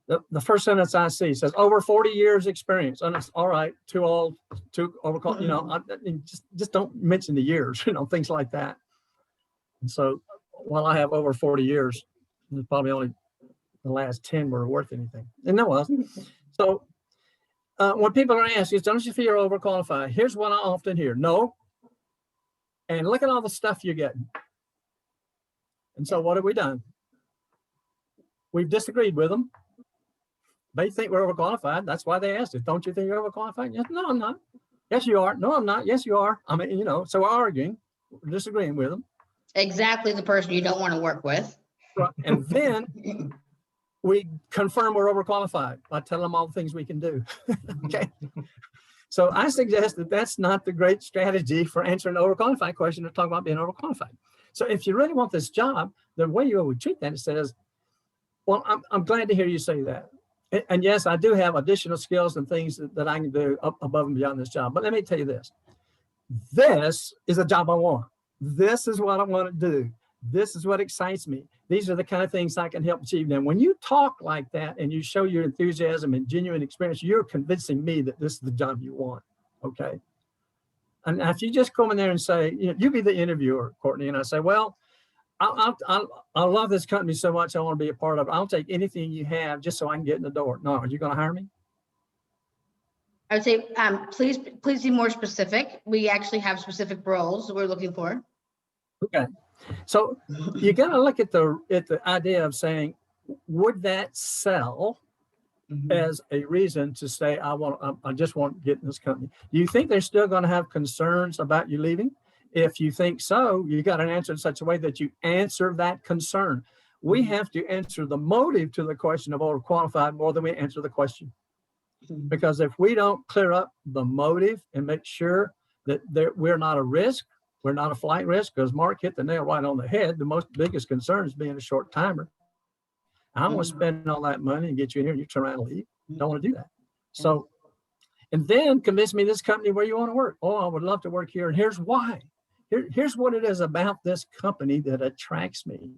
The first sentence I see says over 40 years experience, and it's all right, too old, too overqualified. You know, just don't mention the years, you know, things like that. And so while I have over 40 years, there's probably only the last 10 were worth anything. And that was. So when people are asked, don't you feel you're overqualified? Here's what I often hear: no. And look at all the stuff you're getting. And so what have we done? We've disagreed with them. They think we're overqualified. That's why they asked us, don't you think you're overqualified? Yes, no, I'm not. Yes, you are. No, I'm not. Yes, you are. I mean, so we're arguing, we're disagreeing with them. Exactly the person you don't want to work with. Right. And then we confirm we're overqualified by telling them all the things we can do. Okay. So I suggest that that's not the great strategy for answering an overqualified question or talking about being overqualified. So if you really want this job, the way you would treat that, it says, well, I'm glad to hear you say that. And yes, I do have additional skills and things that I can do up above and beyond this job. But let me tell you this. This is a job I want. This is what I want to do. This is what excites me. These are the kind of things I can help achieve. Now, when you talk like that and you show your enthusiasm and genuine experience, you're convincing me that this is the job you want. Okay. And if you just come in there and say, you be the interviewer, Courtney, and I say, well, I love this company so much, I want to be a part of it. I'll take anything you have just so I can get in the door. No, are you going to hire me? I would say, please be more specific. We actually have specific roles that we're looking for. Okay. So you got to look at the idea of saying, would that sell as a reason to say, I just want to get in this company? Do you think they're still going to have concerns about you leaving? If you think so, you got to answer in such a way that you answer that concern. We have to answer the motive to the question of overqualified more than we answer the question. Because if we don't clear up the motive and make sure that we're not a risk, we're not a flight risk, because Mark hit the nail right on the head. The biggest concern is being a short timer. I don't want to spend all that money and get you in here and you turn around and leave. Don't want to do that. So, and then convince me this company where you want to work. Oh, I would love to work here. And here's why. Here's what it is about this company that attracts me.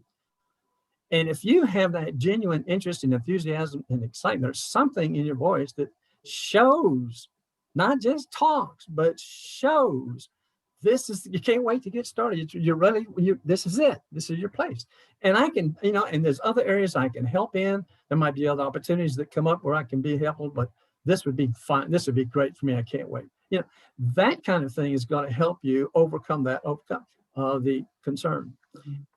And if you have that genuine interest and enthusiasm and excitement, there's something in your voice that shows, not just talks, but shows you can't wait to get started. You're ready. This is it. This is your place. And I can, and there's other areas I can help in. There might be other opportunities that come up where I can be helpful, but this would be fine. This would be great for me. I can't wait. That kind of thing is going to help you overcome the concern.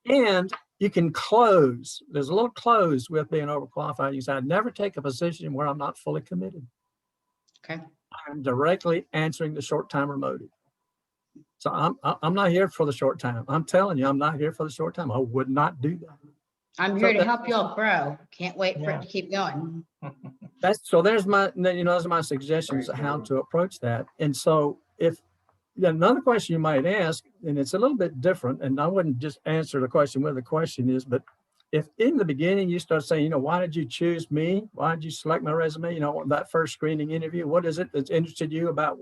And you can close. There's a little close with being overqualified. You say, I'd never take a position where I'm not fully committed. Okay. I'm directly answering the short timer motive. So I'm not here for the short time. I'm telling you, I'm not here for the short time. I would not do that. I'm here to help y'all grow. Can't wait for it to keep going. There's those are my suggestions of how to approach that. And so another question you might ask, and it's a little bit different, and I wouldn't just answer the question where the question is, but if in the beginning you start saying, why did you choose me? Why did you select my resume? That first screening interview, what is it that's interested you about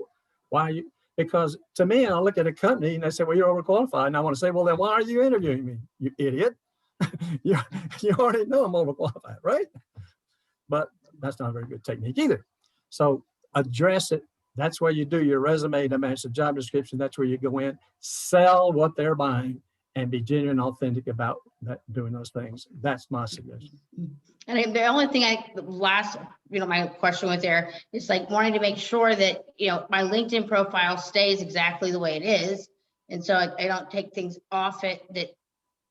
why you? Because to me, I look at a company and they say, well, you're overqualified. And I want to say, well, then why are you interviewing me? You idiot. you already know I'm overqualified, right? But that's not a very good technique either. So address it. That's where you do your resume to match the job description. That's where you go in, sell what they're buying, and be genuine and authentic about doing those things. That's my suggestion. And the only thing my question with there is like wanting to make sure that, my LinkedIn profile stays exactly the way it is. And so I don't take things off it that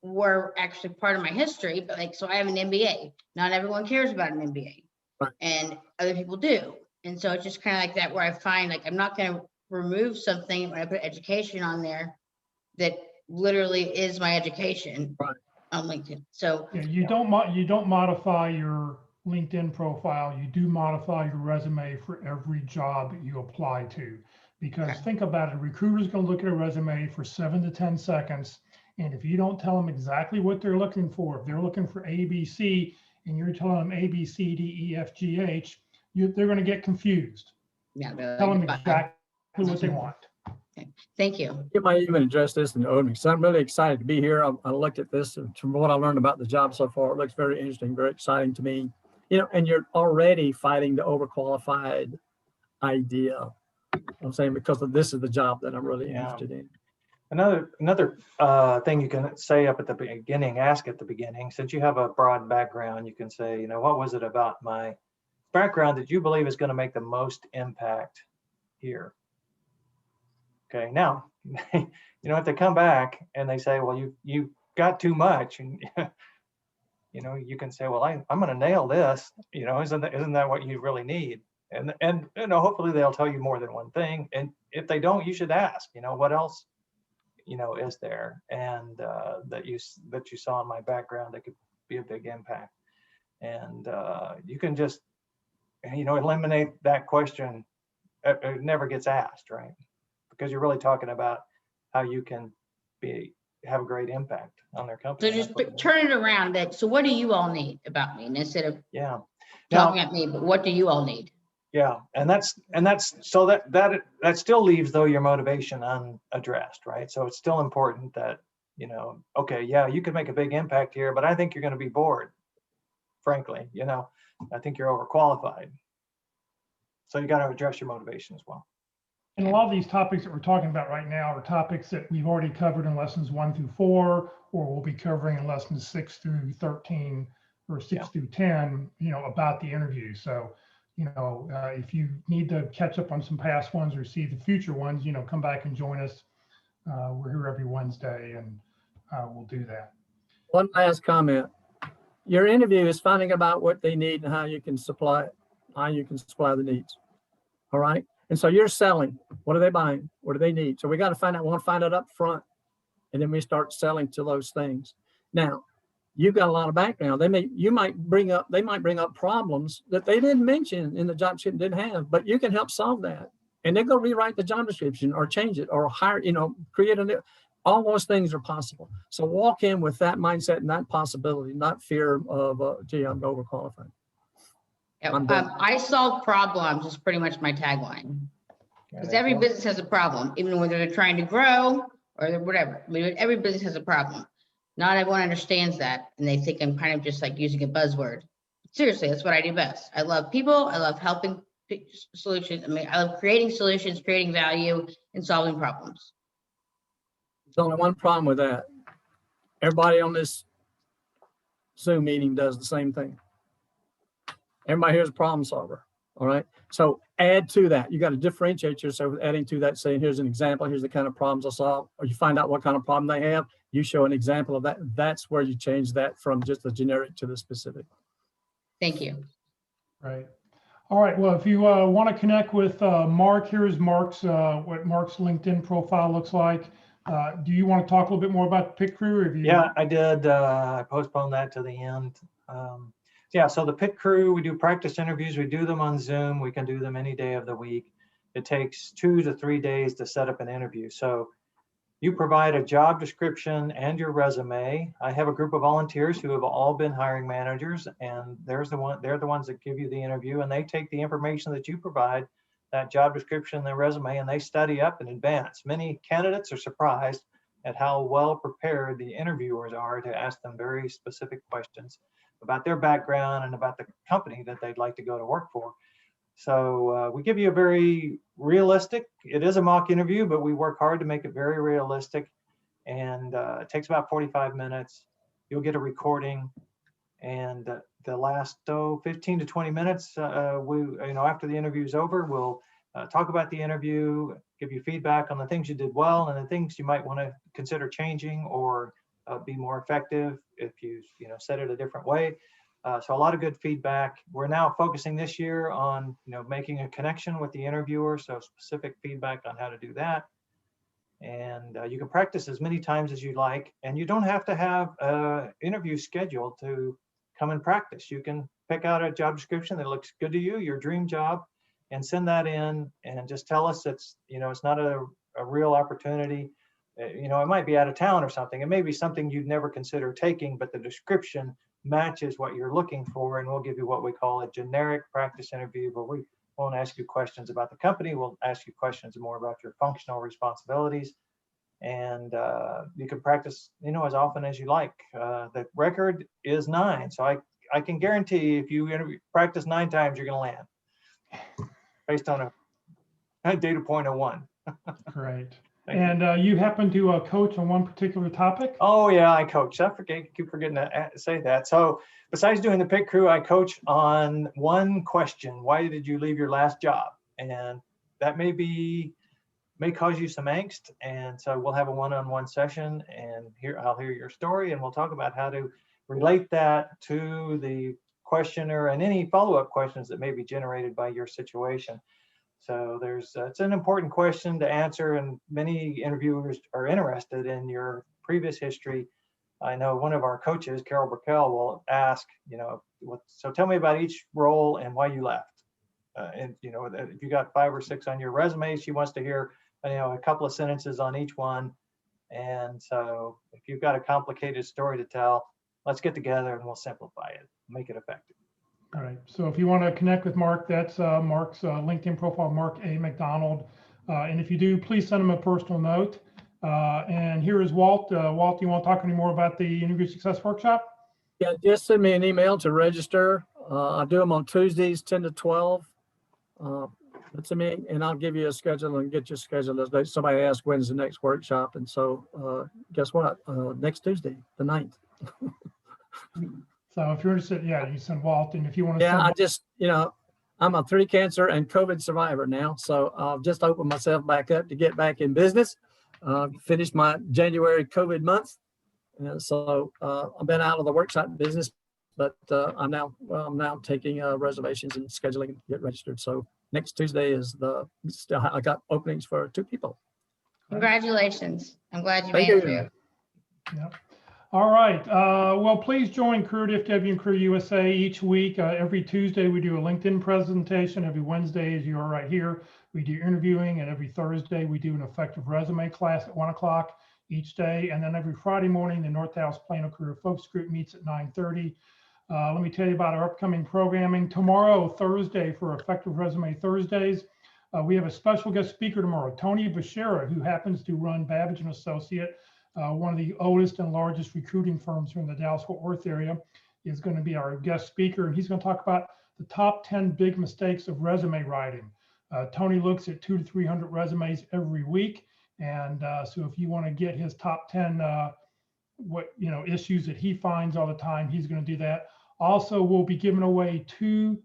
were actually part of my history, but so I have an MBA. Not everyone cares about an MBA, right? And other people do. And so it's just kind of like that where I find I'm not going to remove something when I put education on there that literally is my education on LinkedIn. So you don't modify your LinkedIn profile. You do modify your resume for every job that you apply to, because think about it. A recruiter's going to look at a resume for 7 to 10 seconds. And if you don't tell them exactly what they're looking for, if they're looking for ABC and you're telling them A, B, C, D, E, F, G, H, they're going to get confused. Yeah, tell them exactly what they want. Okay. Thank you. You might even address this in the opening. So I'm really excited to be here. I looked at this, and from what I learned about the job so far, it looks very interesting, very exciting to me. And you're already fighting the overqualified idea. I'm saying because this is the job that I'm really interested in. Another thing you can say up at the beginning, ask at the beginning, since you have a broad background, you can say, what was it about my background that you believe is going to make the most impact here? Okay, now, if they come back and they say, well, you got too much, and you can say, well, I'm going to nail this. Isn't that what you really need? and hopefully they'll tell you more than one thing. And if they don't, you should ask, what else, is there, and that you saw in my background that could be a big impact. And you can just, eliminate that question. It never gets asked, right? Because you're really talking about how you can have a great impact on their company. So just turn it around. So what do you all need about me? And instead of talking at me, but what do you all need? Yeah, and that's so that still leaves though your motivation unaddressed, right? So it's still important that, okay, yeah, you could make a big impact here, but I think you're going to be bored, frankly. I think you're overqualified. So you got to address your motivation as well. And a lot of these topics that we're talking about right now are topics that we've already covered in lessons 1 through 4, or we'll be covering in lessons 6 through 13 or 6 through 10, about the interview. So, if you need to catch up on some past ones or see the future ones, come back and join us. We're here every Wednesday, and we'll do that. One last comment. Your interview is finding about what they need and how you can supply the needs. All right. And so you're selling. What are they buying? What do they need? So we got to find out. We want to find it up front, and then we start selling to those things. Now, you've got a lot of background. They might bring up problems that they didn't mention in the job description, didn't have, but you can help solve that. And they're going to rewrite the job description or change it or hire, create a new. All those things are possible. So walk in with that mindset and that possibility, not fear of, gee, I'm overqualified. I solve problems is pretty much my tagline. Because every business has a problem, even whether they're trying to grow or whatever. I mean, every business has a problem. Not everyone understands that, and they think I'm kind of just like using a buzzword. Seriously, that's what I do best. I love people. I love helping solutions. I love creating solutions, creating value, and solving problems. There's only one problem with that. Everybody on this Zoom meeting does the same thing. Everybody here's a problem solver. All right. So add to that. You got to differentiate yourself with adding to that, saying, here's an example. Here's the kind of problems I solve. Or you find out what kind of problem they have. You show an example of that. That's where you change that from just the generic to the specific. Thank you. Right. All right. Well, if you want to connect with Mark, here's Mark's what Mark's LinkedIn profile looks like. Do you want to talk a little bit more about the pit crew? Yeah, I did. I postponed that to the end. Yeah, so the pit crew, we do practice interviews. We do them on Zoom. We can do them any day of the week. It takes 2 to 3 days to set up an interview. So you provide a job description and your resume. I have a group of volunteers who have all been hiring managers, and they're the ones that give you the interview, and they take the information that you provide, that job description, their resume, and they study up in advance. Many candidates are surprised at how well prepared the interviewers are to ask them very specific questions about their background and about the company that they'd like to go to work for. So we give you a very realistic, it is a mock interview, but we work hard to make it very realistic. And it takes about 45 minutes. You'll get a recording, and the last 15 to 20 minutes, after the interview is over, we'll talk about the interview, give you feedback on the things you did well and the things you might want to consider changing or be more effective if you said it a different way. So a lot of good feedback. We're now focusing this year on making a connection with the interviewer, so specific feedback on how to do that. And you can practice as many times as you like, and you don't have to have an interview scheduled to come and practice. You can pick out a job description that looks good to you, your dream job, and send that in and just tell us it's not a real opportunity. It might be out of town or something. It may be something you'd never consider taking, but the description matches what you're looking for, and we'll give you what we call a generic practice interview, where we won't ask you questions about the company. We'll ask you questions more about your functional responsibilities, and you can practice as often as you like. The record is 9, so I can guarantee if you practice 9 times, you're going to land based on a data point of 1. Great. And you happen to coach on one particular topic? Oh yeah, I coach. Keep forgetting to say that. So besides doing the pit crew, I coach on one question: why did you leave your last job? And that may cause you some angst. And so we'll have a one-on-one session, and I'll hear your story, and we'll talk about how to relate that to the questionnaire and any follow-up questions that may be generated by your situation. So it's an important question to answer, and many interviewers are interested in your previous history. I know one of our coaches, Carol Burkell, will ask, so tell me about each role and why you left. And if you got 5 or 6 on your resume, she wants to hear, a couple of sentences on each one. And so if you've got a complicated story to tell, let's get together and we'll simplify it, make it effective. All right. So if you want to connect with Mark, that's Mark's LinkedIn profile, Mark A. McDonald. And if you do, please send him a personal note. And here is Walt. Walt, do you want to talk any more about the Interview Success Workshop? Yeah, just send me an email to register. I do them on Tuesdays, 10 to 12. That's me, and I'll give you a schedule and get you scheduled. Somebody asked when's the next workshop, and so guess what? Next Tuesday, the 9th. So if you're interested, yeah, you send Walt, and if you want to Yeah, send, I just, I'm a 3 cancer and COVID survivor now, so I've just opened myself back up to get back in business. Finished my January COVID month, so I've been out of the workshop business, but I'm now taking reservations and scheduling to get registered. So next Tuesday is I got openings for 2 people. Congratulations. I'm glad you Thank made it you. through. yeah. All right. Well, please join Career DFW and Career USA each week. Every Tuesday, we do a LinkedIn presentation. Every Wednesday, as you are right here, we do interviewing. And every Thursday, we do an effective resume class at 1 o'clock each day. And then every Friday morning, the North Dallas Plano Career Focus Group meets at 9:30. Let me tell you about our upcoming programming. Tomorrow, Thursday, for Effective Resume Thursdays, we have a special guest speaker tomorrow, Tony Bashera, who happens to run Babbage & Associate, one of the oldest and largest recruiting firms here in the Dallas-Fort Worth area, is going to be our guest speaker. And he's going to talk about the top 10 big mistakes of resume writing. Tony looks at 200 to 300 resumes every week. And so if you want to get his top 10 issues that he finds all the time, he's going to do that. Also, we'll be giving away 2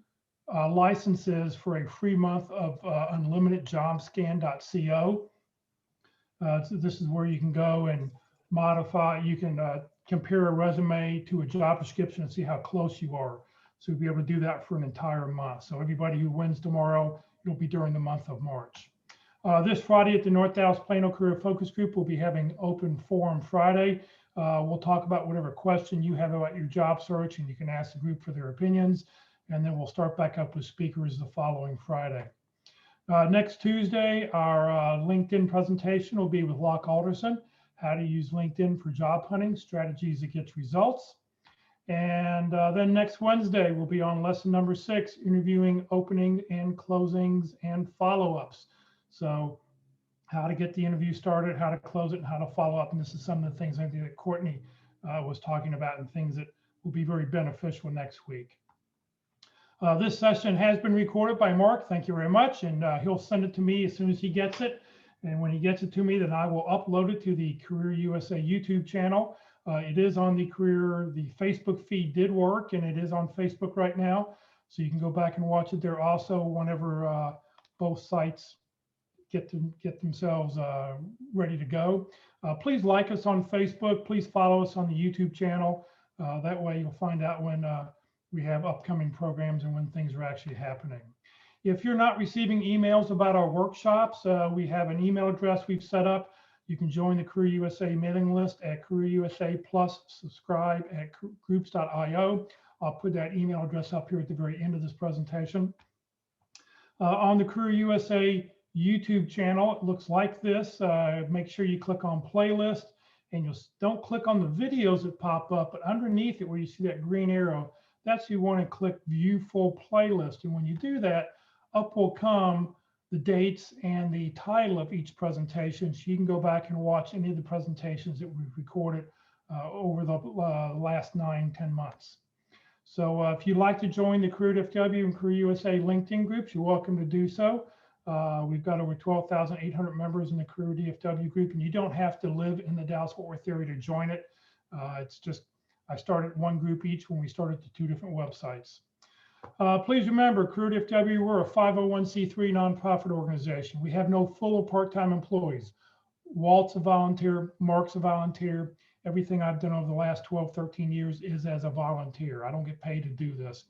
licenses for a free month of unlimited jobscan.co. So this is where you can go and modify. You can compare a resume to a job description and see how close you are. So you'll be able to do that for an entire month. So everybody who wins tomorrow, it'll be during the month of March. This Friday at the North Dallas Plano Career Focus Group, we'll be having Open Forum Friday. We'll talk about whatever question you have about your job search, and you can ask the group for their opinions. And then we'll start back up with speakers the following Friday. Next Tuesday, our LinkedIn presentation will be with Locke Alderson, how to use LinkedIn for job hunting, strategies that get results. And then next Wednesday, we'll be on lesson number 6, interviewing, opening and closings and follow-ups. So how to get the interview started, how to close it, and how to follow up. And this is some of the things I think that Courtney was talking about, and things that will be very beneficial next week. This session has been recorded by Mark. Thank you very much. And he'll send it to me as soon as he gets it. And when he gets it to me, then I will upload it to the Career USA YouTube channel. It is on the Facebook feed did work, and it is on Facebook right now. So you can go back and watch it there also whenever both sites get themselves ready to go. Please like us on Facebook. Please follow us on the YouTube channel. That way you'll find out when we have upcoming programs and when things are actually happening. If you're not receiving emails about our workshops, we have an email address we've set up. You can join the Career USA mailing list at Career USA plus subscribe at groups.io. I'll put that email address up here at the very end of this presentation. On the Career USA YouTube channel, it looks like this. Make sure you click on playlist, and don't click on the videos that pop up, but underneath it where you see that green arrow, that's you want to click view full playlist. And when you do that, up will come the dates and the title of each presentation. So you can go back and watch any of the presentations that we've recorded over the last 9-10 months. So if you'd like to join the Career DFW and Career USA LinkedIn groups, you're welcome to do so. We've got over 12,800 members in the Career DFW group, and you don't have to live in the Dallas-Fort Worth area to join it. It's just, I started one group each when we started the 2 different websites. Please remember, Career DFW, we're a 501c3 nonprofit organization. We have no full or part-time employees. Walt's a volunteer, Mark's a volunteer, Everything I've done over the last 12, 13 years is as a volunteer. I don't get paid to do this.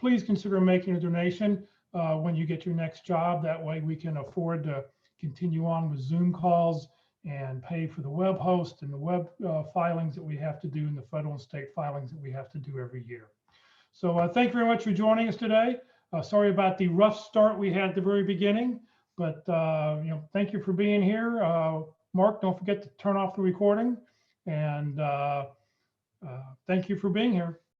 Please consider making a donation when you get your next job. That way we can afford to continue on with Zoom calls and pay for the web host and the web filings that we have to do and the federal and state filings that we have to do every year. So thank you very much for joining us today. Sorry about the rough start we had at the very beginning, but thank you for being here. Mark, don't forget to turn off the recording, and thank you for being here.